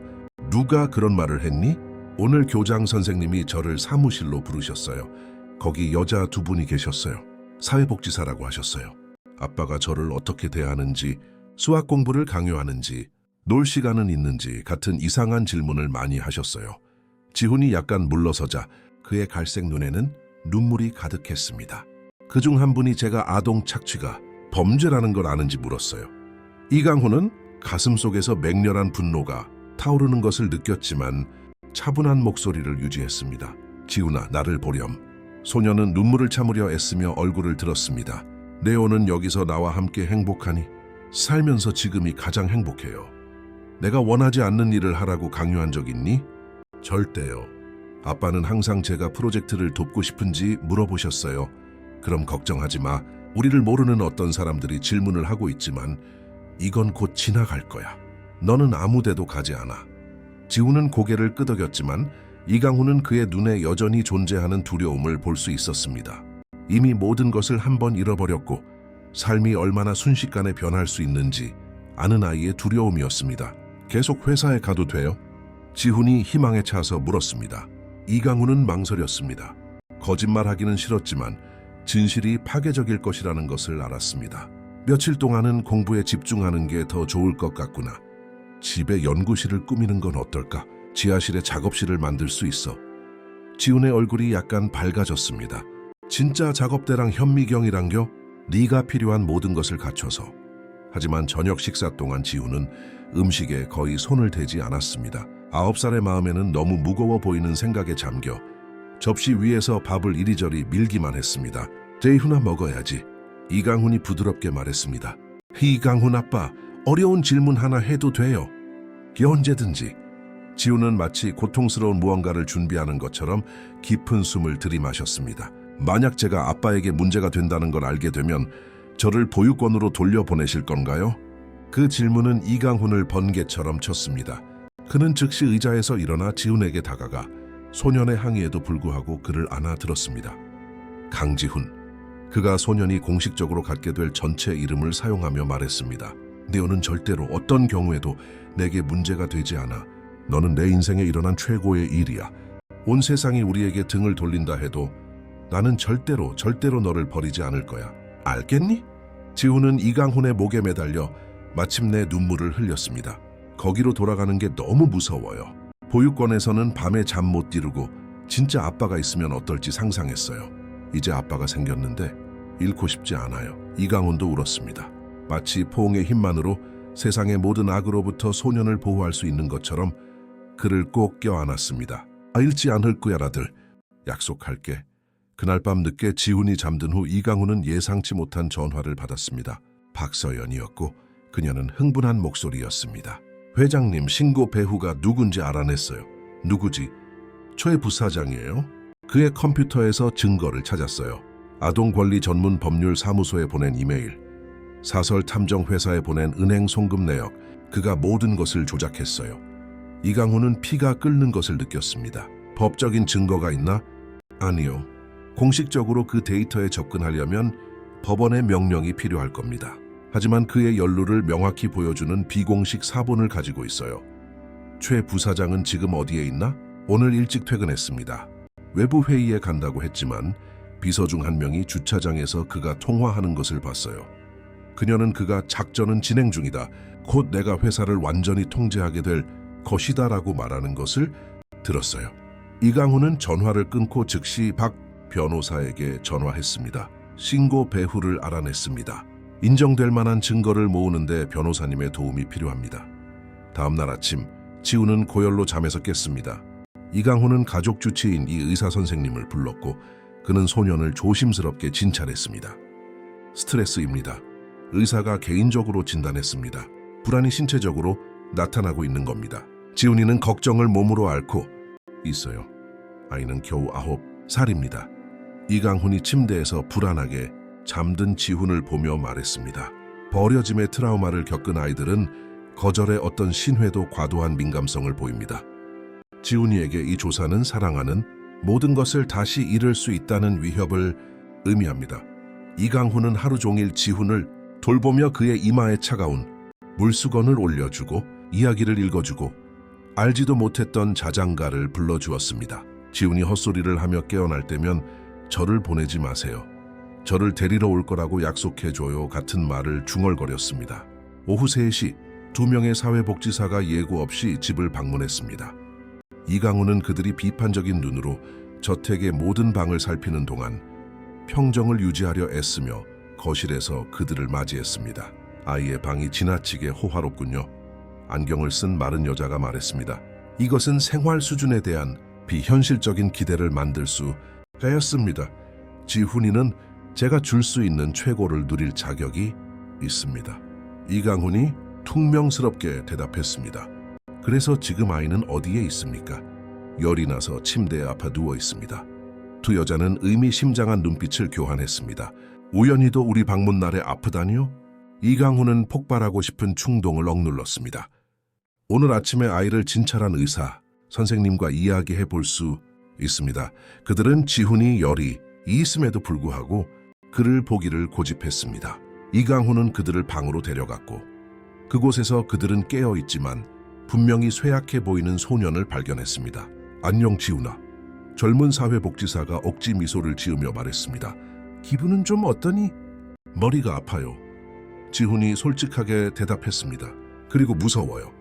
누가 그런 말을 했니? 오늘 교장 선생님이 저를 사무실로 부르셨어요. 거기 여자 두 분이 계셨어요. 사회복지사라고 하셨어요. 아빠가 저를 어떻게 대하는지, 수학 공부를 강요하는지, 놀 시간은 있는지 같은 이상한 질문을 많이 하셨어요. 지훈이 약간 물러서자 그의 갈색 눈에는 눈물이 가득했습니다. 그중 한 분이 제가 아동 착취가 범죄라는 걸 아는지 물었어요. 이강훈은 가슴 속에서 맹렬한 분노가 타오르는 것을 느꼈지만 차분한 목소리를 유지했습니다. 지훈아, 나를 보렴. 소녀는 눈물을 참으려 애쓰며 얼굴을 들었습니다. 네오는 여기서 나와 함께 행복하니? 살면서 지금이 가장 행복해요. 내가 원하지 않는 일을 하라고 강요한 적 있니? 절대요. 아빠는 항상 제가 프로젝트를 돕고 싶은지 물어보셨어요. 그럼 걱정하지 마. 우리를 모르는 어떤 사람들이 질문을 하고 있지만 이건 곧 지나갈 거야. 너는 아무 데도 가지 않아. 지훈은 고개를 끄덕였지만 이강훈은 그의 눈에 여전히 존재하는 두려움을 볼 수 있었습니다. 이미 모든 것을 한 번 잃어버렸고 삶이 얼마나 순식간에 변할 수 있는지 아는 아이의 두려움이었습니다. 계속 회사에 가도 돼요? 지훈이 희망에 차서 물었습니다. 이강훈은 망설였습니다. 거짓말하기는 싫었지만 진실이 파괴적일 것이라는 것을 알았습니다. 며칠 동안은 공부에 집중하는 게 더 좋을 것 같구나. 집에 연구실을 꾸미는 건 어떨까? 지하실에 작업실을 만들 수 있어. 지훈의 얼굴이 약간 밝아졌습니다. 진짜 작업대랑 현미경이랑요? 네가 필요한 모든 것을 갖춰서. 하지만 저녁 식사 동안 지훈은 음식에 거의 손을 대지 않았습니다. 9살의 마음에는 너무 무거워 보이는 생각에 잠겨 접시 위에서 밥을 이리저리 밀기만 했습니다. 재훈아 먹어야지. 이강훈이 부드럽게 말했습니다. 이강훈 아빠, 어려운 질문 하나 해도 돼요? 언제든지. 지훈은 마치 고통스러운 무언가를 준비하는 것처럼 깊은 숨을 들이마셨습니다. 만약 제가 아빠에게 문제가 된다는 걸 알게 되면 저를 보육원으로 돌려보내실 건가요? 그 질문은 이강훈을 번개처럼 쳤습니다. 그는 즉시 의자에서 일어나 지훈에게 다가가 소년의 항의에도 불구하고 그를 안아들었습니다. 강지훈. 그가 소년이 공식적으로 갖게 될 전체 이름을 사용하며 말했습니다. 네오는 절대로 어떤 경우에도 내게 문제가 되지 않아. 너는 내 인생에 일어난 최고의 일이야. 온 세상이 우리에게 등을 돌린다 해도 나는 절대로 너를 버리지 않을 거야. 알겠니? 지훈은 이강훈의 목에 매달려 마침내 눈물을 흘렸습니다. 거기로 돌아가는 게 너무 무서워요. 보육원에서는 밤에 잠 못 이루고 진짜 아빠가 있으면 어떨지 상상했어요. 이제 아빠가 생겼는데 잃고 싶지 않아요. 이강훈도 울었습니다. 마치 포옹의 힘만으로 세상의 모든 악으로부터 소년을 보호할 수 있는 것처럼 그를 꼭 껴안았습니다. 잃지 않을 거야 아들. 약속할게. 그날 밤 늦게 지훈이 잠든 후 이강훈은 예상치 못한 전화를 받았습니다. 박서연이었고 그녀는 흥분한 목소리였습니다. 회장님, 신고 배후가 누군지 알아냈어요. 누구지? 최 부사장이에요. 그의 컴퓨터에서 증거를 찾았어요. 아동권리 전문 법률 사무소에 보낸 이메일, 사설 탐정 회사에 보낸 은행 송금 내역, 그가 모든 것을 조작했어요. 이강훈은 피가 끓는 것을 느꼈습니다. 법적인 증거가 있나? 아니요. 공식적으로 그 데이터에 접근하려면 법원의 명령이 필요할 겁니다. 하지만 그의 연루를 명확히 보여주는 비공식 사본을 가지고 있어요. 최 부사장은 지금 어디에 있나? 오늘 일찍 퇴근했습니다. 외부 회의에 간다고 했지만 비서 중 한 명이 주차장에서 그가 통화하는 것을 봤어요. 그녀는 그가 작전은 진행 중이다. 곧 내가 회사를 완전히 통제하게 될 것이다라고 말하는 것을 들었어요. 이강훈은 전화를 끊고 즉시 박 변호사에게 전화했습니다. 신고 배후를 알아냈습니다. 인정될 만한 증거를 모으는데 변호사님의 도움이 필요합니다. 다음 날 아침 지훈은 고열로 잠에서 깼습니다. 이강훈은 가족 주치의인 이 의사 선생님을 불렀고 그는 소년을 조심스럽게 진찰했습니다. 스트레스입니다. 의사가 개인적으로 진단했습니다. 불안이 신체적으로 나타나고 있는 겁니다. 지훈이는 걱정을 몸으로 앓고 있어요. 아이는 겨우 9살입니다. 이강훈이 침대에서 불안하게 잠든 지훈을 보며 말했습니다. 버려짐의 트라우마를 겪은 아이들은 거절의 어떤 신뢰도 과도한 민감성을 보입니다. 지훈이에게 이 조사는 사랑하는 모든 것을 다시 잃을 수 있다는 위협을 의미합니다. 이강훈은 하루 종일 지훈을 돌보며 그의 이마에 차가운 물수건을 올려주고 이야기를 읽어주고 알지도 못했던 자장가를 불러주었습니다. 지훈이 헛소리를 하며 깨어날 때면 저를 보내지 마세요. 저를 데리러 올 거라고 약속해줘요 같은 말을 중얼거렸습니다. 오후 3시 2명의 사회복지사가 예고 없이 집을 방문했습니다. 이강훈은 그들이 비판적인 눈으로 저택의 모든 방을 살피는 동안 평정을 유지하려 애쓰며 거실에서 그들을 맞이했습니다. 아이의 방이 지나치게 호화롭군요. 안경을 쓴 마른 여자가 말했습니다. 이것은 생활 수준에 대한 비현실적인 기대를 만들 수 있습니다. 지훈이는 제가 줄 수 있는 최고를 누릴 자격이 있습니다. 이강훈이 퉁명스럽게 대답했습니다. 그래서 지금 아이는 어디에 있습니까? 열이 나서 침대에 아파 누워 있습니다. 두 여자는 의미심장한 눈빛을 교환했습니다. 우연히도 우리 방문 날에 아프다니요? 이강훈은 폭발하고 싶은 충동을 억눌렀습니다. 오늘 아침에 아이를 진찰한 의사 선생님과 이야기해 볼 수 있습니다. 그들은 지훈이 열이 있음에도 불구하고 그를 보기를 고집했습니다. 이강훈은 그들을 방으로 데려갔고 그곳에서 그들은 깨어 있지만 분명히 쇠약해 보이는 소년을 발견했습니다. 안녕 지훈아. 젊은 사회복지사가 억지 미소를 지으며 말했습니다. 기분은 좀 어떠니? 머리가 아파요. 지훈이 솔직하게 대답했습니다. 그리고 무서워요.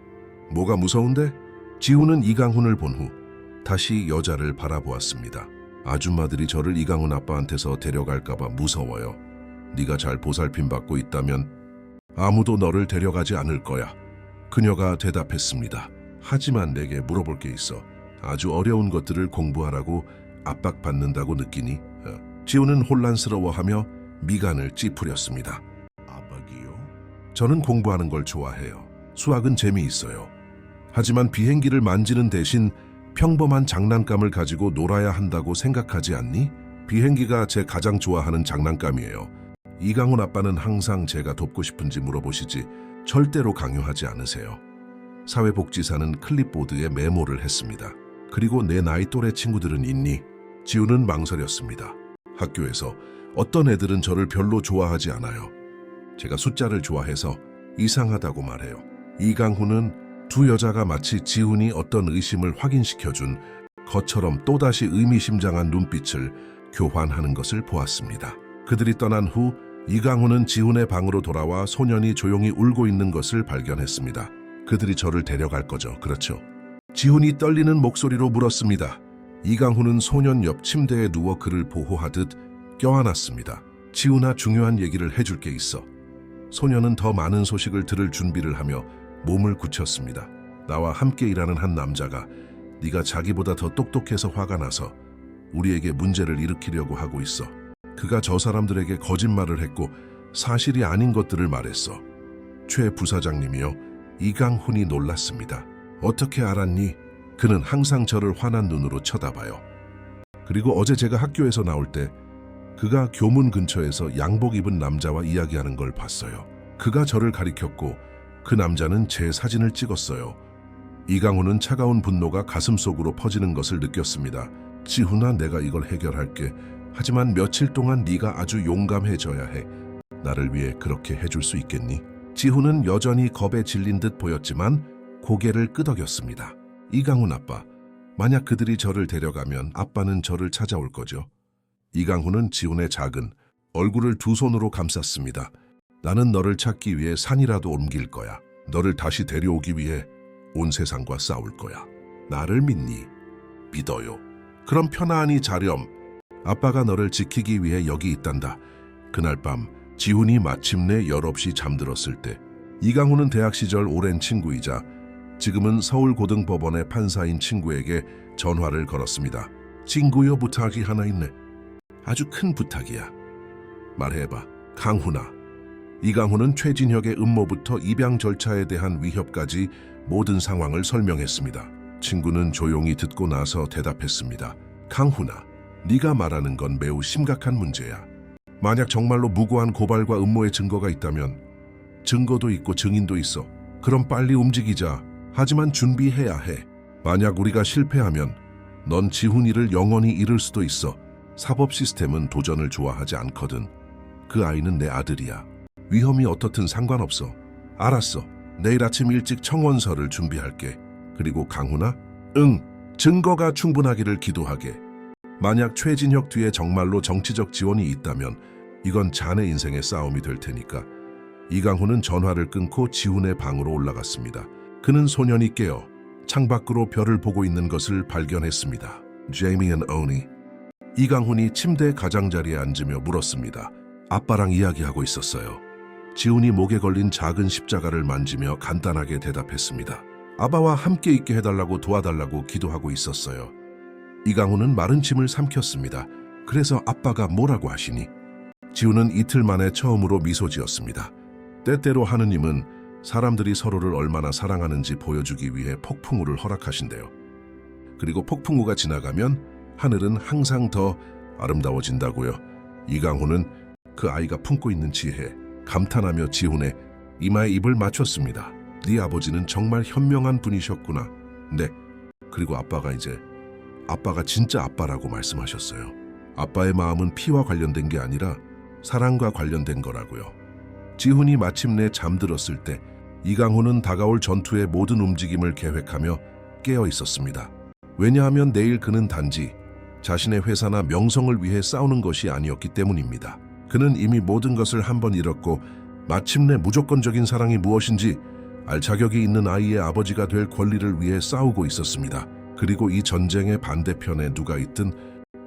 뭐가 무서운데? 지훈은 이강훈을 본 후 다시 여자를 바라보았습니다. 아줌마들이 저를 이강훈 아빠한테서 데려갈까봐 무서워요. 네가 잘 보살핌 받고 있다면 아무도 너를 데려가지 않을 거야. 그녀가 대답했습니다. 하지만 내게 물어볼 게 있어. 아주 어려운 것들을 공부하라고 압박받는다고 느끼니? 지훈은 혼란스러워하며 미간을 찌푸렸습니다. 압박이요? 저는 공부하는 걸 좋아해요. 수학은 재미있어요. 하지만 비행기를 만지는 대신 평범한 장난감을 가지고 놀아야 한다고 생각하지 않니? 비행기가 제 가장 좋아하는 장난감이에요. 이강훈 아빠는 항상 제가 돕고 싶은지 물어보시지 절대로 강요하지 않으세요. 사회복지사는 클립보드에 메모를 했습니다. 그리고 내 나이 또래 친구들은 있니? 지훈은 망설였습니다. 학교에서 어떤 애들은 저를 별로 좋아하지 않아요. 제가 숫자를 좋아해서 이상하다고 말해요. 이강훈은 두 여자가 마치 지훈이 어떤 의심을 확인시켜준 것처럼 또다시 의미심장한 눈빛을 교환하는 것을 보았습니다. 그들이 떠난 후 이강훈은 지훈의 방으로 돌아와 소년이 조용히 울고 있는 것을 발견했습니다. 그들이 저를 데려갈 거죠, 그렇죠? 지훈이 떨리는 목소리로 물었습니다. 이강훈은 소년 옆 침대에 누워 그를 보호하듯 껴안았습니다. 지훈아, 중요한 얘기를 해줄 게 있어. 소년은 더 많은 소식을 들을 준비를 하며 몸을 굳혔습니다. 나와 함께 일하는 한 남자가 네가 자기보다 더 똑똑해서 화가 나서 우리에게 문제를 일으키려고 하고 있어. 그가 저 사람들에게 거짓말을 했고 사실이 아닌 것들을 말했어. 최 부사장님이요. 이강훈이 놀랐습니다. 어떻게 알았니? 그는 항상 저를 환한 눈으로 쳐다봐요. 그리고 어제 제가 학교에서 나올 때 그가 교문 근처에서 양복 입은 남자와 이야기하는 걸 봤어요. 그가 저를 가리켰고 그 남자는 제 사진을 찍었어요. 이강훈은 차가운 분노가 가슴속으로 퍼지는 것을 느꼈습니다. 지훈아, 내가 이걸 해결할게. 하지만 며칠 동안 네가 아주 용감해져야 해. 나를 위해 그렇게 해줄 수 있겠니? 지훈은 여전히 겁에 질린 듯 보였지만 고개를 끄덕였습니다. 이강훈 아빠, 만약 그들이 저를 데려가면 아빠는 저를 찾아올 거죠? 이강훈은 지훈의 작은 얼굴을 두 손으로 감쌌습니다. 나는 너를 찾기 위해 산이라도 옮길 거야. 너를 다시 데려오기 위해 온 세상과 싸울 거야. 나를 믿니? 믿어요. 그럼 편안히 자렴. 아빠가 너를 지키기 위해 여기 있단다. 그날 밤 지훈이 마침내 열없이 잠들었을 때 이강훈은 대학 시절 오랜 친구이자 지금은 서울고등법원의 판사인 친구에게 전화를 걸었습니다. 친구여, 부탁이 하나 있네. 아주 큰 부탁이야. 말해봐. 강훈아. 이강훈은 최진혁의 음모부터 입양 절차에 대한 위협까지 모든 상황을 설명했습니다. 친구는 조용히 듣고 나서 대답했습니다. 강훈아, 네가 말하는 건 매우 심각한 문제야. 만약 정말로 무고한 고발과 음모의 증거가 있다면 증거도 있고 증인도 있어. 그럼 빨리 움직이자. 하지만 준비해야 해. 만약 우리가 실패하면 넌 지훈이를 영원히 잃을 수도 있어. 사법 시스템은 도전을 좋아하지 않거든. 그 아이는 내 아들이야. 위험이 어떻든 상관없어. 알았어. 내일 아침 일찍 청원서를 준비할게. 그리고 강훈아? 응. 증거가 충분하기를 기도하게. 만약 최진혁 뒤에 정말로 정치적 지원이 있다면 이건 자네 인생의 싸움이 될 테니까. 이강훈은 전화를 끊고 지훈의 방으로 올라갔습니다. 그는 소년이 깨어 창밖으로 별을 보고 있는 것을 발견했습니다. 제이미 앤 오니. 이강훈이 침대 가장자리에 앉으며 물었습니다. 아빠랑 이야기하고 있었어요. 지훈이 목에 걸린 작은 십자가를 만지며 간단하게 대답했습니다. 아빠와 함께 있게 해달라고 도와달라고 기도하고 있었어요. 이강훈은 마른 침을 삼켰습니다. 그래서 아빠가 뭐라고 하시니? 지훈은 이틀 만에 처음으로 미소 지었습니다. 때때로 하느님은 사람들이 서로를 얼마나 사랑하는지 보여주기 위해 폭풍우를 허락하신대요. 그리고 폭풍우가 지나가면 하늘은 항상 더 아름다워진다고요. 이강훈은 그 아이가 품고 있는 지혜에 감탄하며 지훈의 이마에 입을 맞췄습니다. 네 아버지는 정말 현명한 분이셨구나. 네. 그리고 아빠가 진짜 아빠라고 말씀하셨어요. 아빠의 마음은 피와 관련된 게 아니라 사랑과 관련된 거라고요. 지훈이 마침내 잠들었을 때 이강훈은 다가올 전투의 모든 움직임을 계획하며 깨어 있었습니다. 왜냐하면 내일 그는 단지 자신의 회사나 명성을 위해 싸우는 것이 아니었기 때문입니다. 그는 이미 모든 것을 한 번 잃었고 마침내 무조건적인 사랑이 무엇인지 알 자격이 있는 아이의 아버지가 될 권리를 위해 싸우고 있었습니다. 그리고 이 전쟁의 반대편에 누가 있든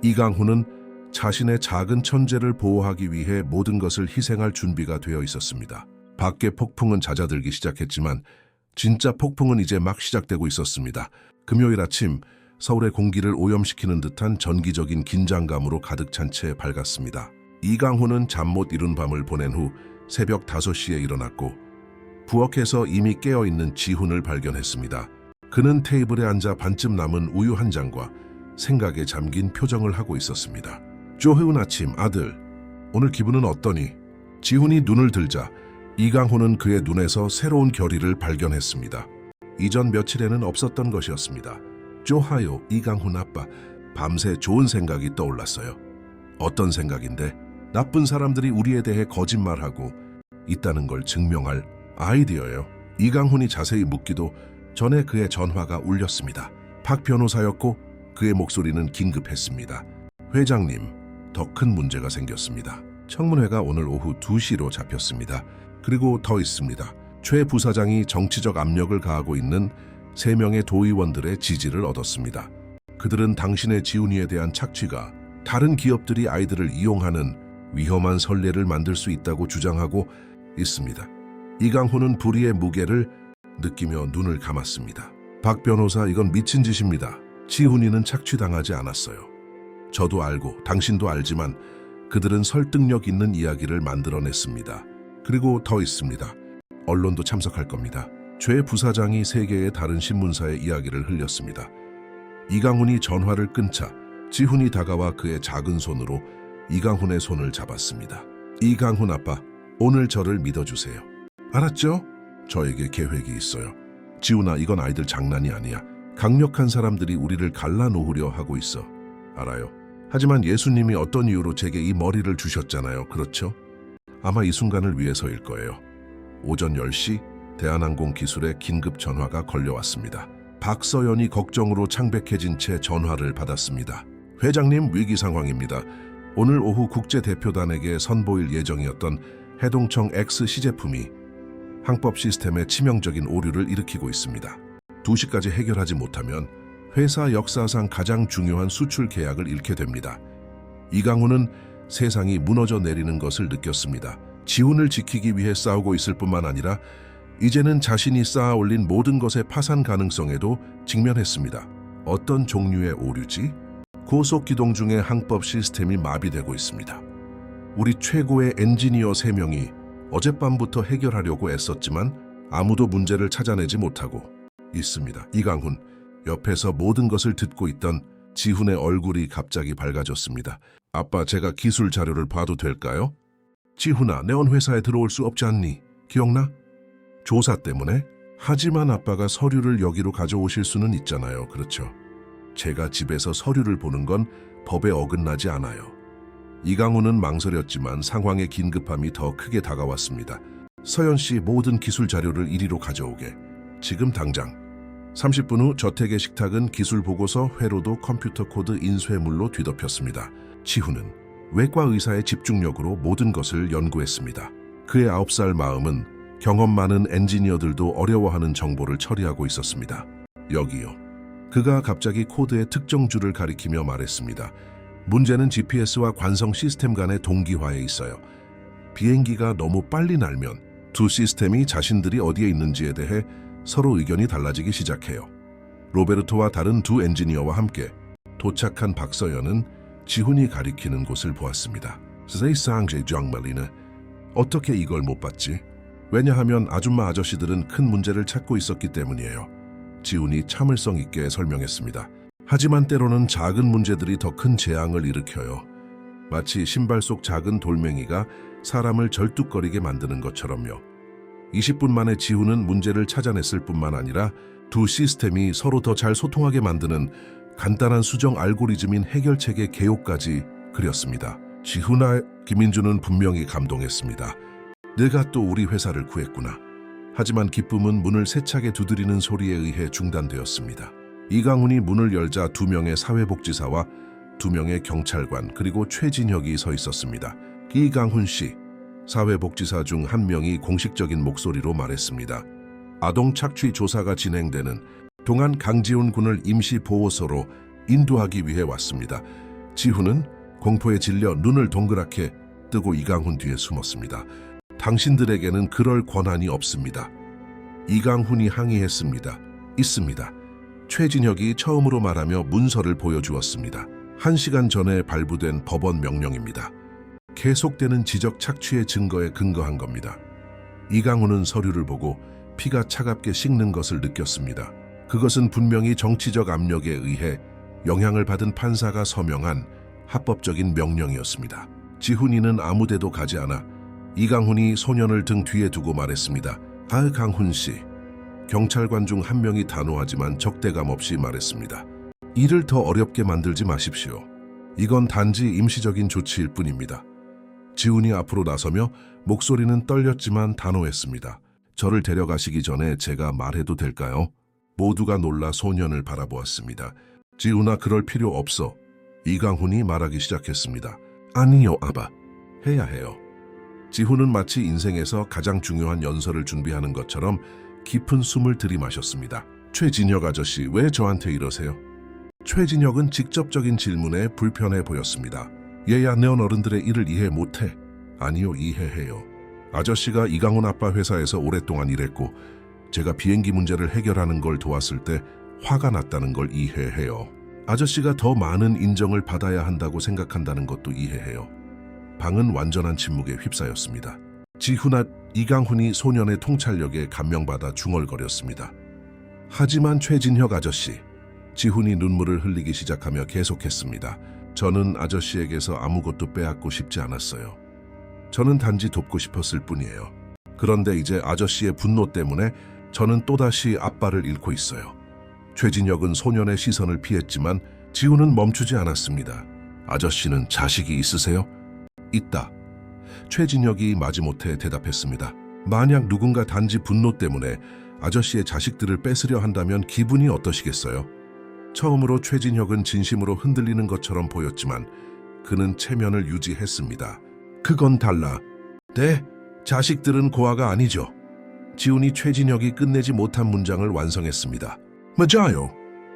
이강훈은 자신의 작은 천재를 보호하기 위해 모든 것을 희생할 준비가 되어 있었습니다. 밖의 폭풍은 잦아들기 시작했지만 진짜 폭풍은 이제 막 시작되고 있었습니다. 금요일 아침 서울의 공기를 오염시키는 듯한 전기적인 긴장감으로 가득 찬 채 밝았습니다. 이강훈은 잠 못 이룬 밤을 보낸 후 새벽 5시에 일어났고 부엌에서 이미 깨어있는 지훈을 발견했습니다. 그는 테이블에 앉아 반쯤 남은 우유 한 잔과 생각에 잠긴 표정을 하고 있었습니다. 좋은 아침, 아들. 오늘 기분은 어떠니? 지훈이 눈을 들자 이강훈은 그의 눈에서 새로운 결의를 발견했습니다. 이전 며칠에는 없었던 것이었습니다. 좋아요, 이강훈 아빠. 밤새 좋은 생각이 떠올랐어요. 어떤 생각인데? 나쁜 사람들이 우리에 대해 거짓말하고 있다는 걸 증명할 아이디어예요. 이강훈이 자세히 묻기도 전에 그의 전화가 울렸습니다. 박 변호사였고 그의 목소리는 긴급했습니다. 회장님, 더 큰 문제가 생겼습니다. 청문회가 오늘 오후 2시로 잡혔습니다. 그리고 더 있습니다. 최 부사장이 정치적 압력을 가하고 있는 3명의 도의원들의 지지를 얻었습니다. 그들은 당신의 지훈이에 대한 착취가 다른 기업들이 아이들을 이용하는 위험한 선례를 만들 수 있다고 주장하고 있습니다. 이강훈은 불의의 무게를 느끼며 눈을 감았습니다. 박 변호사, 이건 미친 짓입니다. 지훈이는 착취당하지 않았어요. 저도 알고 당신도 알지만 그들은 설득력 있는 이야기를 만들어냈습니다. 그리고 더 있습니다. 언론도 참석할 겁니다. 최 부사장이 3개의 다른 신문사의 이야기를 흘렸습니다. 이강훈이 전화를 끊자 지훈이 다가와 그의 작은 손으로 이강훈의 손을 잡았습니다. 이강훈 아빠, 오늘 저를 믿어주세요. 알았죠? 저에게 계획이 있어요. 지훈아, 이건 아이들 장난이 아니야. 강력한 사람들이 우리를 갈라놓으려 하고 있어. 알아요. 하지만 예수님이 어떤 이유로 제게 이 머리를 주셨잖아요. 그렇죠? 아마 이 순간을 위해서일 거예요. 오전 10시 대한항공 기술에 긴급 전화가 걸려왔습니다. 박서연이 걱정으로 창백해진 채 전화를 받았습니다. 회장님, 위기 상황입니다. 오늘 오후 국제대표단에게 선보일 예정이었던 해동청 X 시제품이 항법 시스템에 치명적인 오류를 일으키고 있습니다. 2시까지 해결하지 못하면 회사 역사상 가장 중요한 수출 계약을 잃게 됩니다. 이강훈은 세상이 무너져 내리는 것을 느꼈습니다. 지훈을 지키기 위해 싸우고 있을 뿐만 아니라 이제는 자신이 쌓아 올린 모든 것의 파산 가능성에도 직면했습니다. 어떤 종류의 오류지? 고속 기동 중에 항법 시스템이 마비되고 있습니다. 우리 최고의 엔지니어 3명이 어젯밤부터 해결하려고 애썼지만 아무도 문제를 찾아내지 못하고 있습니다. 이강훈, 옆에서 모든 것을 듣고 있던 지훈의 얼굴이 갑자기 밝아졌습니다. 아빠, 제가 기술 자료를 봐도 될까요? 지훈아, 네온 회사에 들어올 수 없지 않니? 기억나? 조사 때문에? 하지만 아빠가 서류를 여기로 가져오실 수는 있잖아요. 그렇죠? 제가 집에서 서류를 보는 건 법에 어긋나지 않아요. 이강훈은 망설였지만 상황의 긴급함이 더 크게 다가왔습니다. 서연 씨, 모든 기술 자료를 이리로 가져오게. 지금 당장. 30분 후 저택의 식탁은 기술 보고서, 회로도, 컴퓨터 코드, 인쇄물로 뒤덮였습니다. 지훈은 외과 의사의 집중력으로 모든 것을 연구했습니다. 그의 9살 마음은 경험 많은 엔지니어들도 어려워하는 정보를 처리하고 있었습니다. 여기요. 그가 갑자기 코드의 특정 줄을 가리키며 말했습니다. 문제는 GPS와 관성 시스템 간의 동기화에 있어요. 비행기가 너무 빨리 날면 두 시스템이 자신들이 어디에 있는지에 대해 서로 의견이 달라지기 시작해요. 로베르토와 다른 두 엔지니어와 함께 도착한 박서연은 지훈이 가리키는 곳을 보았습니다. 세상에 정말이네. 어떻게 이걸 못 봤지? 왜냐하면 아줌마 아저씨들은 큰 문제를 찾고 있었기 때문이에요. 지훈이 참을성 있게 설명했습니다. 하지만 때로는 작은 문제들이 더 큰 재앙을 일으켜요. 마치 신발 속 작은 돌멩이가 사람을 절뚝거리게 만드는 것처럼요. 20분 만에 지훈은 문제를 찾아냈을 뿐만 아니라 두 시스템이 서로 더 잘 소통하게 만드는 간단한 수정 알고리즘인 해결책의 개요까지 그렸습니다. 지훈아, 김인주는 분명히 감동했습니다. 내가 또 우리 회사를 구했구나. 하지만 기쁨은 문을 세차게 두드리는 소리에 의해 중단되었습니다. 이강훈이 문을 열자 2명의 사회복지사와 2명의 경찰관 그리고 최진혁이 서 있었습니다. 이강훈 씨, 사회복지사 중 1명이 공식적인 목소리로 말했습니다. 아동 착취 조사가 진행되는 동안 강지훈 군을 임시 보호소로 인도하기 위해 왔습니다. 지훈은 공포에 질려 눈을 동그랗게 뜨고 이강훈 뒤에 숨었습니다. 당신들에게는 그럴 권한이 없습니다. 이강훈이 항의했습니다. 있습니다. 최진혁이 처음으로 말하며 문서를 보여주었습니다. 1시간 전에 발부된 법원 명령입니다. 계속되는 지적 착취의 증거에 근거한 겁니다. 이강훈은 서류를 보고 피가 차갑게 식는 것을 느꼈습니다. 그것은 분명히 정치적 압력에 의해 영향을 받은 판사가 서명한 합법적인 명령이었습니다. 지훈이는 아무데도 가지 않아 이강훈이 소년을 등 뒤에 두고 말했습니다. 강훈 씨. 경찰관 중 1명이 단호하지만 적대감 없이 말했습니다. 일을 더 어렵게 만들지 마십시오. 이건 단지 임시적인 조치일 뿐입니다. 지훈이 앞으로 나서며 목소리는 떨렸지만 단호했습니다. 저를 데려가시기 전에 제가 말해도 될까요? 모두가 놀라 소년을 바라보았습니다. 지훈아, 그럴 필요 없어. 이강훈이 말하기 시작했습니다. 아니요, 아바. 해야 해요. 지훈은 마치 인생에서 가장 중요한 연설을 준비하는 것처럼 깊은 숨을 들이마셨습니다. 최진혁 아저씨, 왜 저한테 이러세요? 최진혁은 직접적인 질문에 불편해 보였습니다. 얘야, 넌 어른들의 일을 이해 못해. 아니요, 이해해요. 아저씨가 이강훈 아빠 회사에서 오랫동안 일했고 제가 비행기 문제를 해결하는 걸 도왔을 때 화가 났다는 걸 이해해요. 아저씨가 더 많은 인정을 받아야 한다고 생각한다는 것도 이해해요. 방은 완전한 침묵에 휩싸였습니다. 지훈아, 이강훈이 소년의 통찰력에 감명받아 중얼거렸습니다. 하지만 최진혁 아저씨, 지훈이 눈물을 흘리기 시작하며 계속했습니다. 저는 아저씨에게서 아무것도 빼앗고 싶지 않았어요. 저는 단지 돕고 싶었을 뿐이에요. 그런데 이제 아저씨의 분노 때문에 저는 또다시 아빠를 잃고 있어요. 최진혁은 소년의 시선을 피했지만 지훈은 멈추지 않았습니다. 아저씨는 자식이 있으세요? 있다. 최진혁이 마지못해 대답했습니다. 만약 누군가 단지 분노 때문에 아저씨의 자식들을 뺏으려 한다면 기분이 어떠시겠어요? 처음으로 최진혁은 진심으로 흔들리는 것처럼 보였지만 그는 체면을 유지했습니다. 그건 달라. 네, 자식들은 고아가 아니죠. 지훈이 최진혁이 끝내지 못한 문장을 완성했습니다. 맞아요.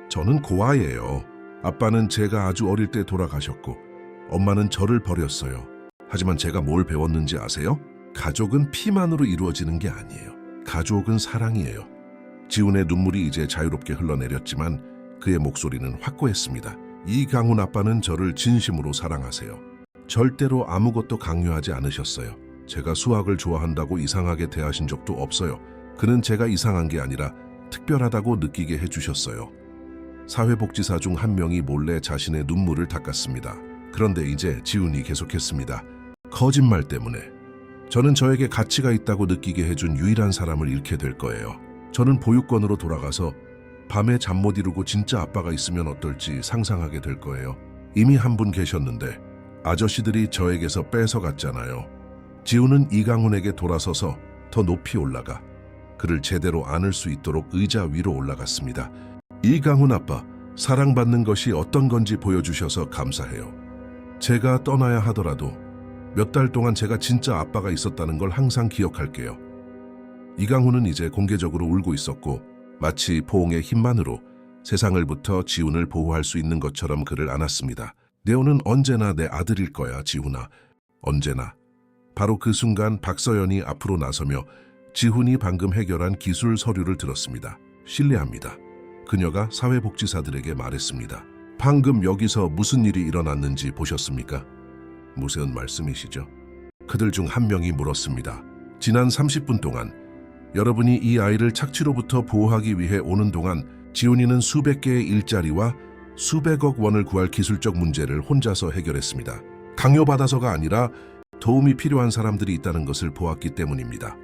저는 고아예요. 아빠는 제가 아주 어릴 때 돌아가셨고 엄마는 저를 버렸어요. 하지만 제가 뭘 배웠는지 아세요? 가족은 피만으로 이루어지는 게 아니에요. 가족은 사랑이에요. 지훈의 눈물이 이제 자유롭게 흘러내렸지만 그의 목소리는 확고했습니다. 이강훈 아빠는 저를 진심으로 사랑하세요. 절대로 아무것도 강요하지 않으셨어요. 제가 수학을 좋아한다고 이상하게 대하신 적도 없어요. 그는 제가 이상한 게 아니라 특별하다고 느끼게 해주셨어요. 사회복지사 중 1명이 몰래 자신의 눈물을 닦았습니다. 그런데 이제 지훈이 계속했습니다. 거짓말 때문에 저는 저에게 가치가 있다고 느끼게 해준 유일한 사람을 잃게 될 거예요. 저는 보육원으로 돌아가서 밤에 잠 못 이루고 진짜 아빠가 있으면 어떨지 상상하게 될 거예요. 이미 한 분 계셨는데 아저씨들이 저에게서 뺏어갔잖아요. 지훈은 이강훈에게 돌아서서 더 높이 올라가 그를 제대로 안을 수 있도록 의자 위로 올라갔습니다. 이강훈 아빠, 사랑받는 것이 어떤 건지 보여주셔서 감사해요. 제가 떠나야 하더라도 몇 달 동안 제가 진짜 아빠가 있었다는 걸 항상 기억할게요. 이강훈은 이제 공개적으로 울고 있었고 마치 포옹의 힘만으로 세상을부터 지훈을 보호할 수 있는 것처럼 그를 안았습니다. 네오는 언제나 내 아들일 거야, 지훈아. 언제나. 바로 그 순간 박서연이 앞으로 나서며 지훈이 방금 해결한 기술 서류를 들었습니다. 신뢰합니다. 그녀가 사회복지사들에게 말했습니다. 방금 여기서 무슨 일이 일어났는지 보셨습니까? 무슨 말씀이시죠? 그들 중 1명이 물었습니다. 지난 30분 동안 여러분이 이 아이를 착취로부터 보호하기 위해 오는 동안 지훈이는 수백 개의 일자리와 수백억 원을 구할 기술적 문제를 혼자서 해결했습니다. 강요받아서가 아니라 도움이 필요한 사람들이 있다는 것을 보았기 때문입니다.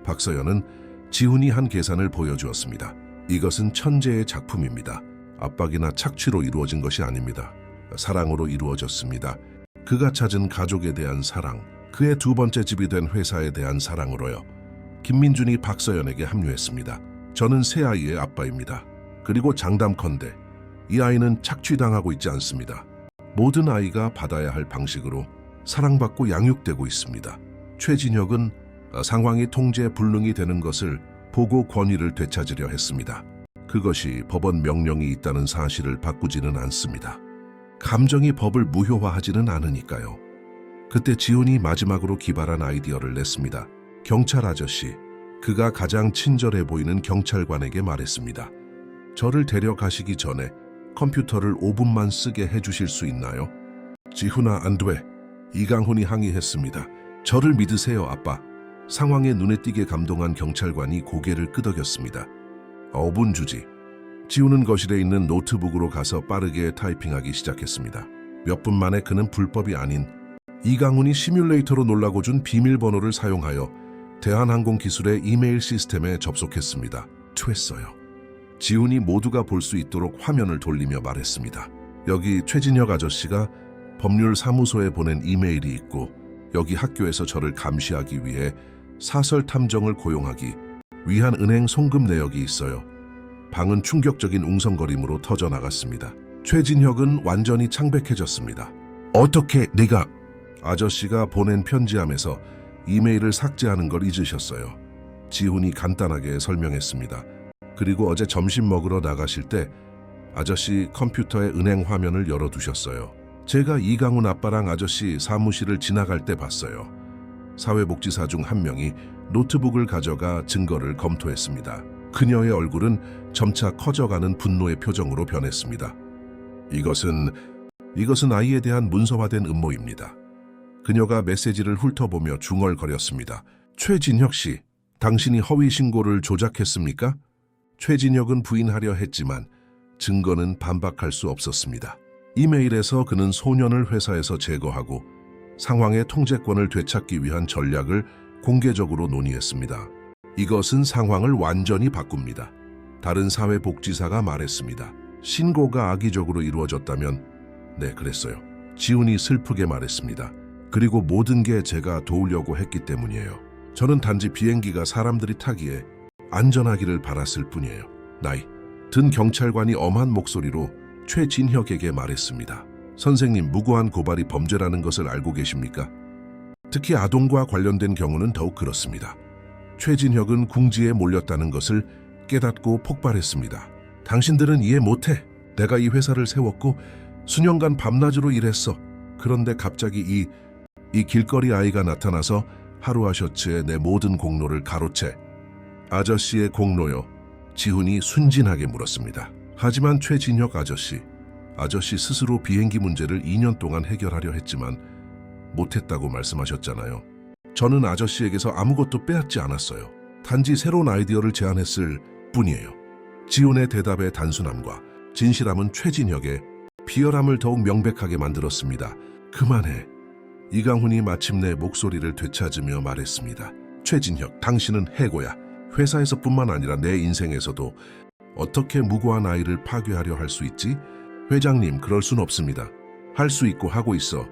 박서연은 지훈이 한 계산을 보여주었습니다. 이것은 천재의 작품입니다. 압박이나 착취로 이루어진 것이 아닙니다. 사랑으로 이루어졌습니다. 그가 찾은 가족에 대한 사랑, 그의 두 번째 집이 된 회사에 대한 사랑으로요. 김민준이 박서연에게 합류했습니다. 저는 새 아이의 아빠입니다. 그리고 장담컨대 이 아이는 착취당하고 있지 않습니다. 모든 아이가 받아야 할 방식으로 사랑받고 양육되고 있습니다. 최진혁은 상황이 통제 불능이 되는 것을 보고 권위를 되찾으려 했습니다. 그것이 법원 명령이 있다는 사실을 바꾸지는 않습니다. 감정이 법을 무효화하지는 않으니까요. 그때 지훈이 마지막으로 기발한 아이디어를 냈습니다. 경찰 아저씨, 그가 가장 친절해 보이는 경찰관에게 말했습니다. 저를 데려가시기 전에 컴퓨터를 5분만 쓰게 해주실 수 있나요? 지훈아, 안 돼. 이강훈이 항의했습니다. 저를 믿으세요, 아빠. 상황에 눈에 띄게 감동한 경찰관이 고개를 끄덕였습니다. 5분 주지. 지훈은 거실에 있는 노트북으로 가서 빠르게 타이핑하기 시작했습니다. 몇 분 만에 그는 불법이 아닌 이강훈이 시뮬레이터로 놀라고 준 비밀번호를 사용하여 대한항공 기술의 이메일 시스템에 접속했습니다. 됐어요. 지훈이 모두가 볼 수 있도록 화면을 돌리며 말했습니다. 여기 최진혁 아저씨가 법률사무소에 보낸 이메일이 있고 여기 학교에서 저를 감시하기 위해 사설 탐정을 고용하기 위한 은행 송금 내역이 있어요. 방은 충격적인 웅성거림으로 터져나갔습니다. 최진혁은 완전히 창백해졌습니다. 어떻게 네가... 아저씨가 보낸 편지함에서 이메일을 삭제하는 걸 잊으셨어요. 지훈이 간단하게 설명했습니다. 그리고 어제 점심 먹으러 나가실 때 아저씨 컴퓨터에 은행 화면을 열어두셨어요. 제가 이강훈 아빠랑 아저씨 사무실을 지나갈 때 봤어요. 사회복지사 중 한 명이 노트북을 가져가 증거를 검토했습니다. 그녀의 얼굴은 점차 커져가는 분노의 표정으로 변했습니다. 이것은 아이에 대한 문서화된 음모입니다. 그녀가 메시지를 훑어보며 중얼거렸습니다. 최진혁 씨, 당신이 허위 신고를 조작했습니까? 최진혁은 부인하려 했지만 증거는 반박할 수 없었습니다. 이메일에서 그는 소년을 회사에서 제거하고 상황의 통제권을 되찾기 위한 전략을 공개적으로 논의했습니다. 이것은 상황을 완전히 바꿉니다. 다른 사회복지사가 말했습니다. 신고가 악의적으로 이루어졌다면 네, 그랬어요. 지훈이 슬프게 말했습니다. 그리고 모든 게 제가 도우려고 했기 때문이에요. 저는 단지 비행기가 사람들이 타기에 안전하기를 바랐을 뿐이에요. 나이 든 경찰관이 엄한 목소리로 최진혁에게 말했습니다. 선생님, 무고한 고발이 범죄라는 것을 알고 계십니까? 특히 아동과 관련된 경우는 더욱 그렇습니다. 최진혁은 궁지에 몰렸다는 것을 깨닫고 폭발했습니다. 당신들은 이해 못해. 내가 이 회사를 세웠고 수년간 밤낮으로 일했어. 그런데 갑자기 이 길거리 아이가 나타나서 하루아 셔츠에 내 모든 공로를 가로채. 아저씨의 공로요? 지훈이 순진하게 물었습니다. 하지만 최진혁 아저씨 스스로 비행기 문제를 2년 동안 해결하려 했지만 못했다고 말씀하셨잖아요. 저는 아저씨에게서 아무것도 빼앗지 않았어요. 단지 새로운 아이디어를 제안했을 뿐이에요. 지훈의 대답의 단순함과 진실함은 최진혁의 비열함을 더욱 명백하게 만들었습니다. 그만해. 이강훈이 마침내 목소리를 되찾으며 말했습니다. 최진혁, 당신은 해고야. 회사에서뿐만 아니라 내 인생에서도. 어떻게 무고한 아이를 파괴하려 할 수 있지? 회장님, 그럴 순 없습니다. 할 수 있고 하고 있어.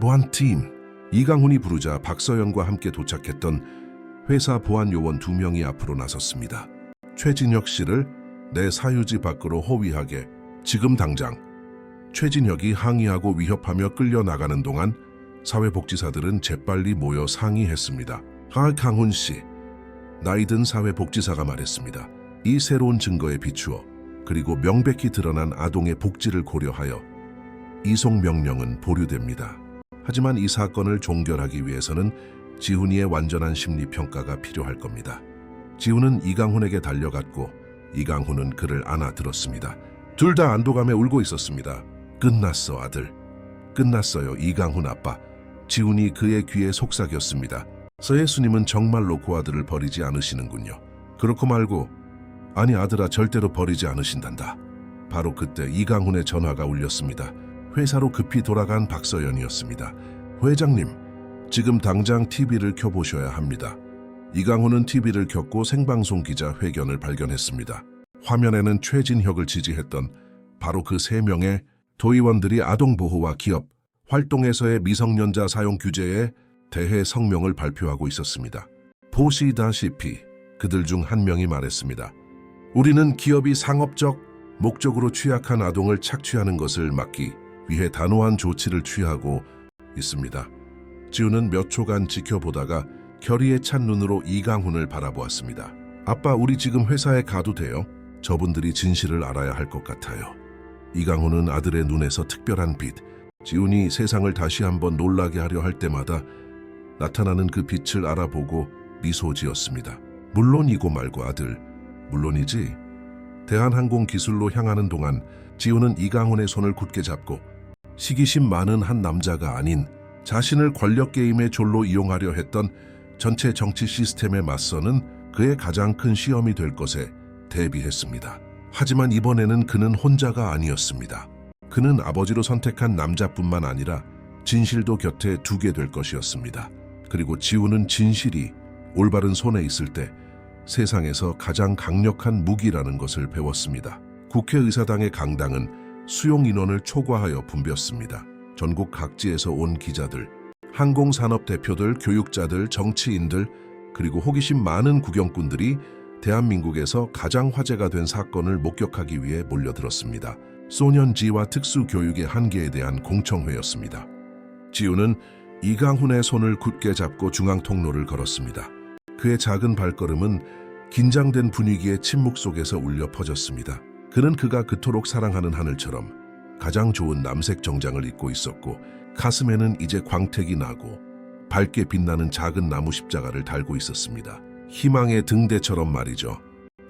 보안 팀. 이강훈이 부르자 박서연과 함께 도착했던 회사 보안 요원 2명이 앞으로 나섰습니다. 최진혁 씨를 내 사유지 밖으로 호위하게. 지금 당장. 최진혁이 항의하고 위협하며 끌려나가는 동안 사회복지사들은 재빨리 모여 상의했습니다. 강훈 씨, 나이든 사회복지사가 말했습니다. 이 새로운 증거에 비추어 그리고 명백히 드러난 아동의 복지를 고려하여 이송 명령은 보류됩니다. 하지만 이 사건을 종결하기 위해서는 지훈이의 완전한 심리평가가 필요할 겁니다. 지훈은 이강훈에게 달려갔고 이강훈은 그를 안아들었습니다. 둘 다 안도감에 울고 있었습니다. 끝났어, 아들. 끝났어요, 이강훈 아빠. 지훈이 그의 귀에 속삭였습니다. 서예수님은 정말로 그 아들을 버리지 않으시는군요. 그렇고 말고, 아니 아들아 절대로 버리지 않으신단다. 바로 그때 이강훈의 전화가 울렸습니다. 회사로 급히 돌아간 박서연이었습니다. 회장님, 지금 당장 TV를 켜보셔야 합니다. 이강훈은 TV를 켰고 생방송 기자 회견을 발견했습니다. 화면에는 최진혁을 지지했던 바로 그 3명의 도의원들이 아동보호와 기업, 활동에서의 미성년자 사용 규제에 대해 성명을 발표하고 있었습니다. 보시다시피 그들 중 한 명이 말했습니다. 우리는 기업이 상업적 목적으로 취약한 아동을 착취하는 것을 막기 위해 단호한 조치를 취하고 있습니다. 지우는 몇 초간 지켜보다가 결의에 찬 눈으로 이강훈을 바라보았습니다. 아빠, 우리 지금 회사에 가도 돼요? 저분들이 진실을 알아야 할 것 같아요. 이강훈은 아들의 눈에서 특별한 빛, 지훈이 세상을 다시 한번 놀라게 하려 할 때마다 나타나는 그 빛을 알아보고 미소 지었습니다. 물론이고 말고 아들, 물론이지. 대한항공 기술로 향하는 동안 지훈은 이강훈의 손을 굳게 잡고 시기심 많은 한 남자가 아닌 자신을 권력 게임의 졸로 이용하려 했던 전체 정치 시스템에 맞서는 그의 가장 큰 시험이 될 것에 대비했습니다. 하지만 이번에는 그는 혼자가 아니었습니다. 그는 아버지로 선택한 남자뿐만 아니라 진실도 곁에 두게 될 것이었습니다. 그리고 지훈은 진실이 올바른 손에 있을 때 세상에서 가장 강력한 무기라는 것을 배웠습니다. 국회의사당의 강당은 수용 인원을 초과하여 붐볐습니다. 전국 각지에서 온 기자들, 항공산업 대표들, 교육자들, 정치인들, 그리고 호기심 많은 구경꾼들이 대한민국에서 가장 화제가 된 사건을 목격하기 위해 몰려들었습니다. 소년지와 특수교육의 한계에 대한 공청회였습니다. 지우는 이강훈의 손을 굳게 잡고 중앙통로를 걸었습니다. 그의 작은 발걸음은 긴장된 분위기의 침묵 속에서 울려 퍼졌습니다. 그는 그가 그토록 사랑하는 하늘처럼 가장 좋은 남색 정장을 입고 있었고 가슴에는 이제 광택이 나고 밝게 빛나는 작은 나무 십자가를 달고 있었습니다. 희망의 등대처럼 말이죠.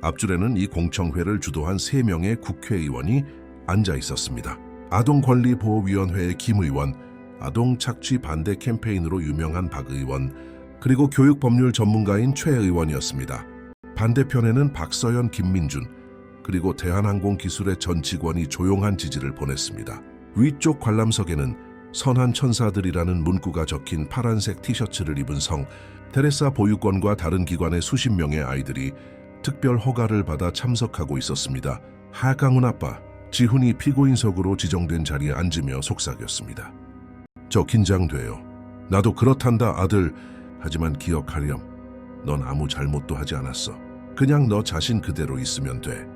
앞줄에는 이 공청회를 주도한 3명의 국회의원이 앉아 있었습니다. 아동권리보호위원회의 김 의원, 아동 착취 반대 캠페인으로 유명한 박 의원, 그리고 교육법률 전문가인 최 의원이었습니다. 반대편에는 박서연, 김민준, 그리고 대한항공 기술의 전 직원이 조용한 지지를 보냈습니다. 위쪽 관람석에는 선한 천사들이라는 문구가 적힌 파란색 티셔츠를 입은 성 테레사 보육원과 다른 기관의 수십 명의 아이들이 특별 허가를 받아 참석하고 있었습니다. 하강훈 아빠, 지훈이 피고인석으로 지정된 자리에 앉으며 속삭였습니다. 저 긴장돼요. 나도 그렇단다 아들. 하지만 기억하렴. 넌 아무 잘못도 하지 않았어. 그냥 너 자신 그대로 있으면 돼.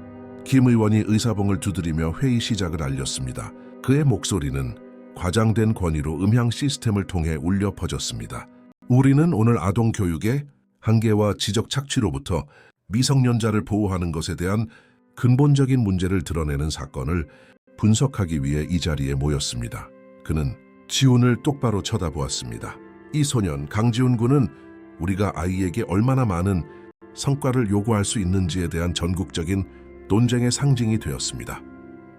김 의원이 의사봉을 두드리며 회의 시작을 알렸습니다. 그의 목소리는 과장된 권위로 음향 시스템을 통해 울려 퍼졌습니다. 우리는 오늘 아동 교육의 한계와 지적 착취로부터 미성년자를 보호하는 것에 대한 근본적인 문제를 드러내는 사건을 분석하기 위해 이 자리에 모였습니다. 그는 지훈을 똑바로 쳐다보았습니다. 이 소년 강지훈 군은 우리가 아이에게 얼마나 많은 성과를 요구할 수 있는지에 대한 전국적인 논쟁의 상징이 되었습니다.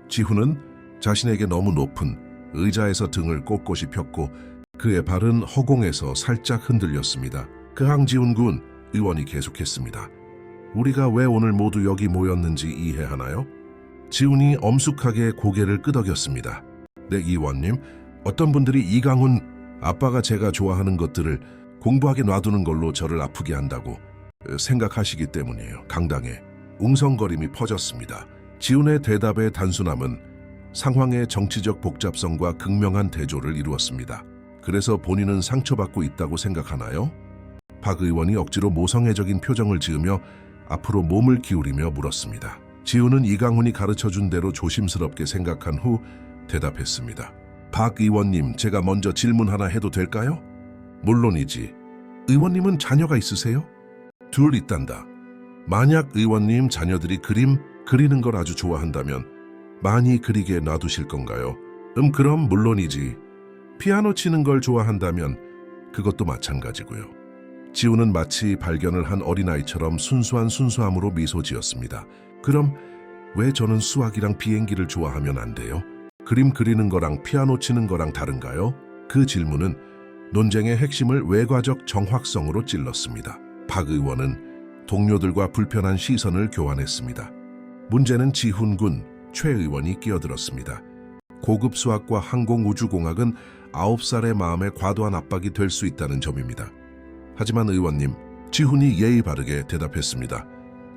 지훈은 자신에게 너무 높은 의자에서 등을 꼿꼿이 폈고 그의 발은 허공에서 살짝 흔들렸습니다. 그 강지훈 군, 의원이 계속했습니다. 우리가 왜 오늘 모두 여기 모였는지 이해하나요? 지훈이 엄숙하게 고개를 끄덕였습니다. 네, 의원님. 어떤 분들이 이강훈 아빠가 제가 좋아하는 것들을 공부하게 놔두는 걸로 저를 아프게 한다고 생각하시기 때문이에요. 강당에 웅성거림이 퍼졌습니다. 지훈의 대답의 단순함은 상황의 정치적 복잡성과 극명한 대조를 이루었습니다. 그래서 본인은 상처받고 있다고 생각하나요? 박 의원이 억지로 모성애적인 표정을 지으며 앞으로 몸을 기울이며 물었습니다. 지훈은 이강훈이 가르쳐준 대로 조심스럽게 생각한 후 대답했습니다. 박 의원님, 제가 먼저 질문 하나 해도 될까요? 물론이지. 의원님은 자녀가 있으세요? 둘 있단다. 만약 의원님 자녀들이 그림 그리는 걸 아주 좋아한다면 많이 그리게 놔두실 건가요? 그럼 물론이지. 피아노 치는 걸 좋아한다면 그것도 마찬가지고요. 지훈은 마치 발견을 한 어린아이처럼 순수한 순수함으로 미소 지었습니다. 그럼 왜 저는 수학이랑 비행기를 좋아하면 안 돼요? 그림 그리는 거랑 피아노 치는 거랑 다른가요? 그 질문은 논쟁의 핵심을 외과적 정확성으로 찔렀습니다. 박 의원은 동료들과 불편한 시선을 교환했습니다. 문제는 지훈군 최 의원이 끼어들었습니다. 고급 수학과 항공우주공학은 9살의 마음에 과도한 압박이 될 수 있다는 점입니다. 하지만 의원님, 지훈이 예의 바르게 대답했습니다.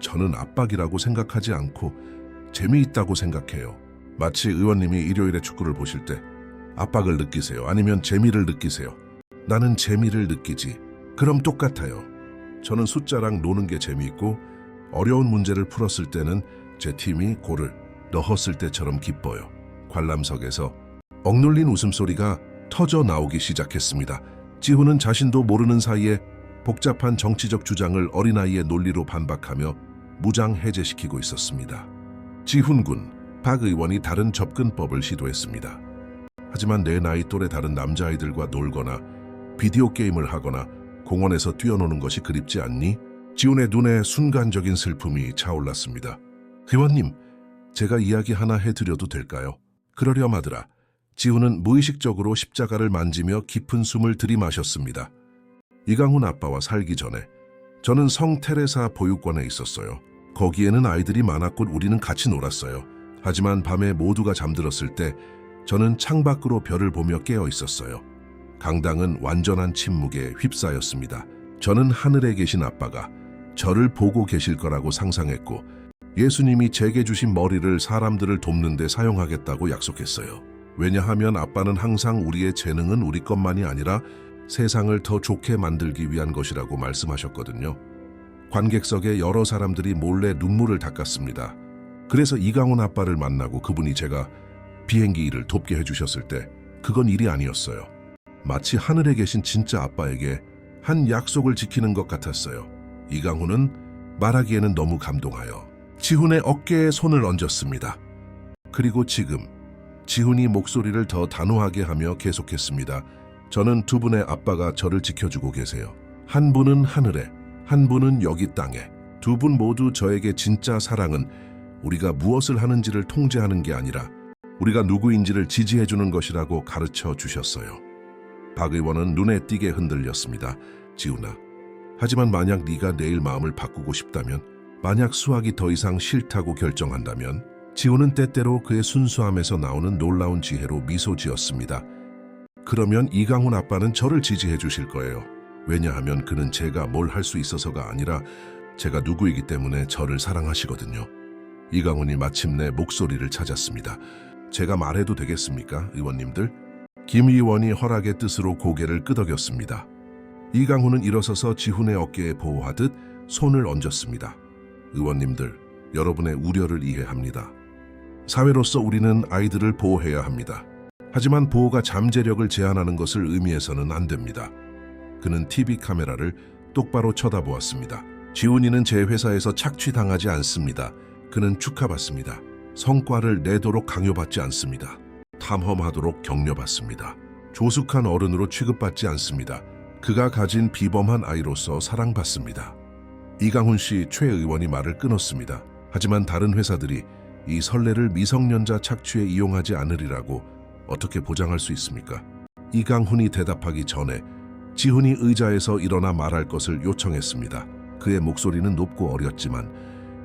저는 압박이라고 생각하지 않고 재미있다고 생각해요. 마치 의원님이 일요일에 축구를 보실 때 압박을 느끼세요? 아니면 재미를 느끼세요? 나는 재미를 느끼지. 그럼 똑같아요. 저는 숫자랑 노는 게 재미있고 어려운 문제를 풀었을 때는 제 팀이 골을 넣었을 때처럼 기뻐요. 관람석에서 억눌린 웃음소리가 터져 나오기 시작했습니다. 지훈은 자신도 모르는 사이에 복잡한 정치적 주장을 어린아이의 논리로 반박하며 무장해제시키고 있었습니다. 지훈군, 박 의원이 다른 접근법을 시도했습니다. 하지만 내 나이 또래 다른 남자아이들과 놀거나 비디오 게임을 하거나 공원에서 뛰어노는 것이 그립지 않니? 지훈의 눈에 순간적인 슬픔이 차올랐습니다. 의원님, 제가 이야기 하나 해드려도 될까요? 그러렴 하더라. 지훈은 무의식적으로 십자가를 만지며 깊은 숨을 들이마셨습니다. 이강훈 아빠와 살기 전에 저는 성 테레사 보육원에 있었어요. 거기에는 아이들이 많았고 우리는 같이 놀았어요. 하지만 밤에 모두가 잠들었을 때 저는 창밖으로 별을 보며 깨어 있었어요. 강당은 완전한 침묵에 휩싸였습니다. 저는 하늘에 계신 아빠가 저를 보고 계실 거라고 상상했고 예수님이 제게 주신 머리를 사람들을 돕는 데 사용하겠다고 약속했어요. 왜냐하면 아빠는 항상 우리의 재능은 우리 것만이 아니라 세상을 더 좋게 만들기 위한 것이라고 말씀하셨거든요. 관객석에 여러 사람들이 몰래 눈물을 닦았습니다. 그래서 이강훈 아빠를 만나고 그분이 제가 비행기 일을 돕게 해주셨을 때 그건 일이 아니었어요. 마치 하늘에 계신 진짜 아빠에게 한 약속을 지키는 것 같았어요. 이강훈은 말하기에는 너무 감동하여 지훈의 어깨에 손을 얹었습니다. 그리고 지금 지훈이 목소리를 더 단호하게 하며 계속했습니다. 저는 두 분의 아빠가 저를 지켜주고 계세요. 한 분은 하늘에, 한 분은 여기 땅에. 두 분 모두 저에게 진짜 사랑은 우리가 무엇을 하는지를 통제하는 게 아니라 우리가 누구인지를 지지해주는 것이라고 가르쳐 주셨어요. 박 의원은 눈에 띄게 흔들렸습니다. 지훈아, 하지만 만약 네가 내일 마음을 바꾸고 싶다면, 만약 수학이 더 이상 싫다고 결정한다면, 지훈은 때때로 그의 순수함에서 나오는 놀라운 지혜로 미소 지었습니다. 그러면 이강훈 아빠는 저를 지지해 주실 거예요. 왜냐하면 그는 제가 뭘 할 수 있어서가 아니라 제가 누구이기 때문에 저를 사랑하시거든요. 이강훈이 마침내 목소리를 찾았습니다. 제가 말해도 되겠습니까, 의원님들? 김 의원이 허락의 뜻으로 고개를 끄덕였습니다. 이강훈은 일어서서 지훈의 어깨에 보호하듯 손을 얹었습니다. 의원님들, 여러분의 우려를 이해합니다. 사회로서 우리는 아이들을 보호해야 합니다. 하지만 보호가 잠재력을 제한하는 것을 의미해서는 안 됩니다. 그는 TV 카메라를 똑바로 쳐다보았습니다. 지훈이는 제 회사에서 착취당하지 않습니다. 그는 축하받습니다. 성과를 내도록 강요받지 않습니다. 탐험하도록 격려받습니다. 조숙한 어른으로 취급받지 않습니다. 그가 가진 비범한 아이로서 사랑받습니다. 이강훈 씨 최 의원이 말을 끊었습니다. 하지만 다른 회사들이 이 선례를 미성년자 착취에 이용하지 않으리라고 어떻게 보장할 수 있습니까? 이강훈이 대답하기 전에 지훈이 의자에서 일어나 말할 것을 요청했습니다. 그의 목소리는 높고 어렸지만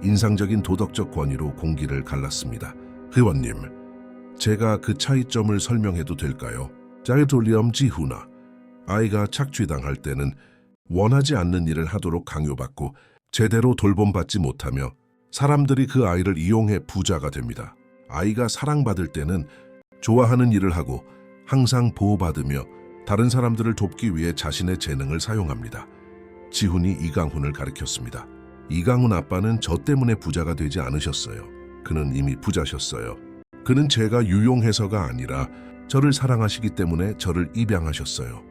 인상적인 도덕적 권위로 공기를 갈랐습니다. 의원님, 제가 그 차이점을 설명해도 될까요? 자유돌리엄 지훈아, 아이가 착취당할 때는 원하지 않는 일을 하도록 강요받고 제대로 돌봄받지 못하며 사람들이 그 아이를 이용해 부자가 됩니다. 아이가 사랑받을 때는 좋아하는 일을 하고 항상 보호받으며 다른 사람들을 돕기 위해 자신의 재능을 사용합니다. 지훈이 이강훈을 가리켰습니다. 이강훈 아빠는 저 때문에 부자가 되지 않으셨어요. 그는 이미 부자셨어요. 그는 제가 유용해서가 아니라 저를 사랑하시기 때문에 저를 입양하셨어요.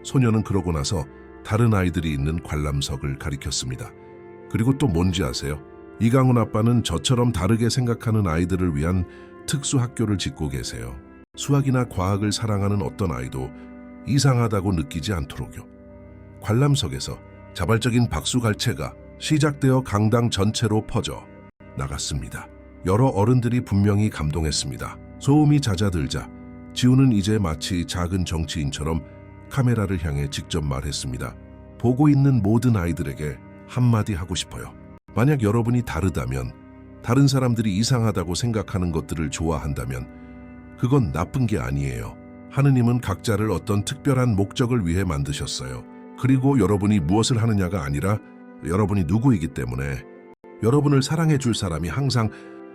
소녀는 그러고 나서 다른 아이들이 있는 관람석을 가리켰습니다. 그리고 또 뭔지 아세요? 이강훈 아빠는 저처럼 다르게 생각하는 아이들을 위한 특수학교를 짓고 계세요. 수학이나 과학을 사랑하는 어떤 아이도 이상하다고 느끼지 않도록요. 관람석에서 자발적인 박수갈채가 시작되어 강당 전체로 퍼져 나갔습니다. 여러 어른들이 분명히 감동했습니다. 소음이 잦아들자 지훈은 이제 마치 작은 정치인처럼 카메라를 향해 직접 말했습니다. 보고 있는 모든 아이들에게 한마디 하고 싶어요. 만약 여러분이 다르다면, 다른 사람들이 이상하다고 생각하는 것들을 좋아한다면 그건 나쁜 게 아니에요. 하느님은 각자를 어떤 특별한 목적을 위해 만드셨어요. 그리고 여러분이 무엇을 하느냐가 아니라 여러분이 누구이기 때문에 여러분을 사랑해 줄 사람이 항상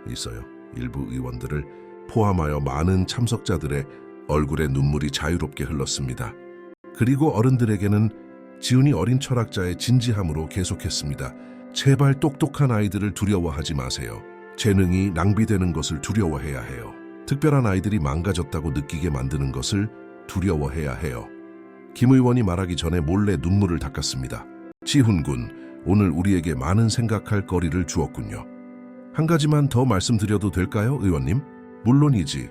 있어요. 일부 의원들을 포함하여 많은 참석자들의 얼굴에 눈물이 자유롭게 흘렀습니다. 그리고 어른들에게는 지훈이 어린 철학자의 진지함으로 계속했습니다. 제발 똑똑한 아이들을 두려워하지 마세요. 재능이 낭비되는 것을 두려워해야 해요. 특별한 아이들이 망가졌다고 느끼게 만드는 것을 두려워해야 해요. 김 의원이 말하기 전에 몰래 눈물을 닦았습니다. 지훈 군, 오늘 우리에게 많은 생각할 거리를 주었군요. 한 가지만 더 말씀드려도 될까요, 의원님? 물론이지.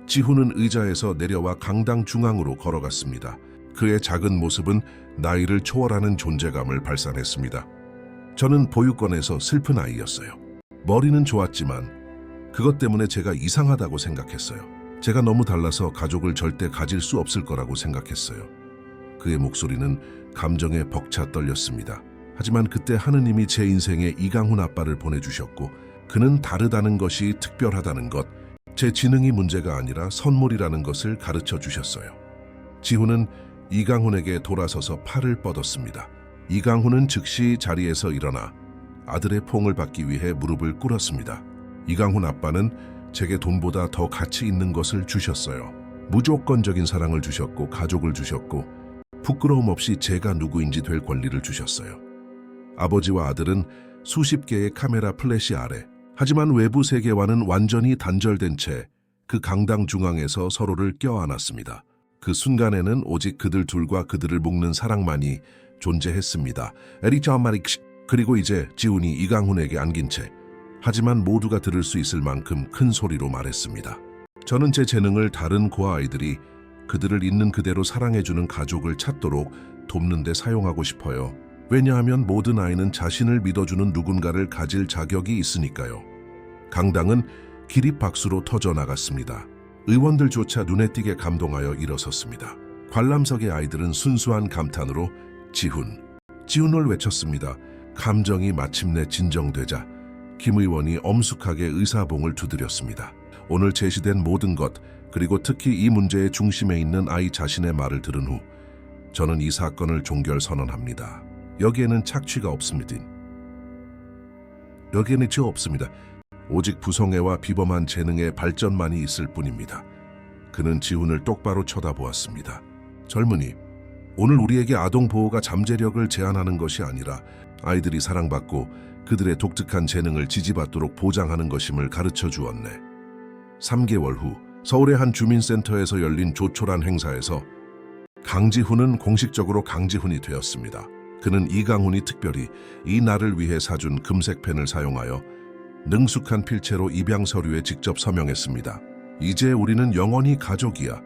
지훈은 의자에서 내려와 강당 중앙으로 걸어갔습니다. 그의 작은 모습은 나이를 초월하는 존재감을 발산했습니다. 저는 보육원에서 슬픈 아이였어요. 머리는 좋았지만 그것 때문에 제가 이상하다고 생각했어요. 제가 너무 달라서 가족을 절대 가질 수 없을 거라고 생각했어요. 그의 목소리는 감정에 벅차 떨렸습니다. 하지만 그때 하느님이 제 인생에 이강훈 아빠를 보내주셨고 그는 다르다는 것이 특별하다는 것, 제 지능이 문제가 아니라 선물이라는 것을 가르쳐 주셨어요. 지훈은 이강훈에게 돌아서서 팔을 뻗었습니다. 이강훈은 즉시 자리에서 일어나 아들의 포옹을 받기 위해 무릎을 꿇었습니다. 이강훈 아빠는 제게 돈보다 더 가치 있는 것을 주셨어요. 무조건적인 사랑을 주셨고 가족을 주셨고 부끄러움 없이 제가 누구인지 될 권리를 주셨어요. 아버지와 아들은 수십 개의 카메라 플래시 아래, 하지만 외부 세계와는 완전히 단절된 채 그 강당 중앙에서 서로를 껴안았습니다. 그 순간에는 오직 그들 둘과 그들을 묶는 사랑만이 존재했습니다. 그리고 이제 지훈이 이강훈에게 안긴 채, 하지만 모두가 들을 수 있을 만큼 큰 소리로 말했습니다. 저는 제 재능을 다른 고아 아이들이 그들을 있는 그대로 사랑해주는 가족을 찾도록 돕는 데 사용하고 싶어요. 왜냐하면 모든 아이는 자신을 믿어주는 누군가를 가질 자격이 있으니까요. 강당은 기립 박수로 터져나갔습니다. 의원들조차 눈에 띄게 감동하여 일어섰습니다. 관람석의 아이들은 순수한 감탄으로 지훈을 외쳤습니다. 감정이 마침내 진정되자 김 의원이 엄숙하게 의사봉을 두드렸습니다. 오늘 제시된 모든 것, 그리고 특히 이 문제의 중심에 있는 아이 자신의 말을 들은 후 저는 이 사건을 종결 선언합니다. 여기에는 착취가 없습니다. 여기에는 죄 없습니다. 오직 부성애와 비범한 재능의 발전만이 있을 뿐입니다. 그는 지훈을 똑바로 쳐다보았습니다. 젊은이, 오늘 우리에게 아동보호가 잠재력을 제한하는 것이 아니라 아이들이 사랑받고 그들의 독특한 재능을 지지받도록 보장하는 것임을 가르쳐 주었네. 3개월 후 서울의 한 주민센터에서 열린 조촐한 행사에서 강지훈은 공식적으로 강지훈이 되었습니다. 그는 이강훈이 특별히 이 날을 위해 사준 금색 펜을 사용하여 능숙한 필체로 입양 서류에 직접 서명했습니다. 이제 우리는 영원히 가족이야.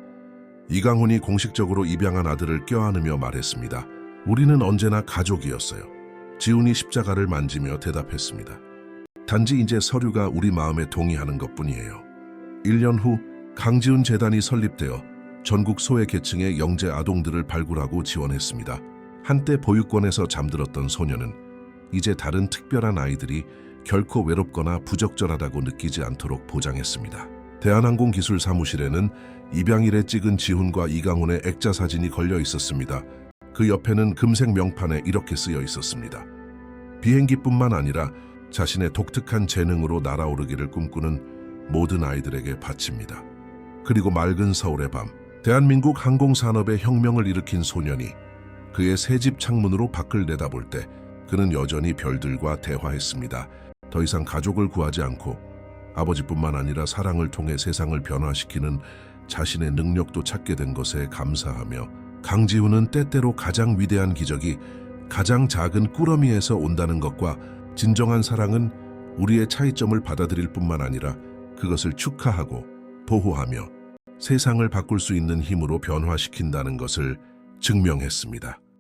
이강훈이 공식적으로 입양한 아들을 껴안으며 말했습니다. 우리는 언제나 가족이었어요. 지훈이 십자가를 만지며 대답했습니다. 단지 이제 서류가 우리 마음에 동의하는 것뿐이에요. 1년 후 강지훈 재단이 설립되어 전국 소외 계층의 영재 아동들을 발굴하고 지원했습니다. 한때 보육원에서 잠들었던 소녀는 이제 다른 특별한 아이들이 결코 외롭거나 부적절하다고 느끼지 않도록 보장했습니다. 대한항공기술 사무실에는 입양일에 찍은 지훈과 이강훈의 액자 사진이 걸려 있었습니다. 그 옆에는 금색 명판에 이렇게 쓰여 있었습니다. 비행기뿐만 아니라 자신의 독특한 재능으로 날아오르기를 꿈꾸는 모든 아이들에게 바칩니다. 그리고 맑은 서울의 밤, 대한민국 항공산업의 혁명을 일으킨 소년이 그의 새집 창문으로 밖을 내다볼 때 그는 여전히 별들과 대화했습니다. 더 이상 가족을 구하지 않고 아버지뿐만 아니라 사랑을 통해 세상을 변화시키는 자신의 능력도 찾게 된 것에 감사하며 강지훈은 때때로 가장 위대한 기적이 가장 작은 꾸러미에서 온다는 것과 진정한 사랑은 우리의 차이점을 받아들일 뿐만 아니라 그것을 축하하고 보호하며 세상을 바꿀 수 있는 힘으로 변화시킨다는 것을 증명했습니다.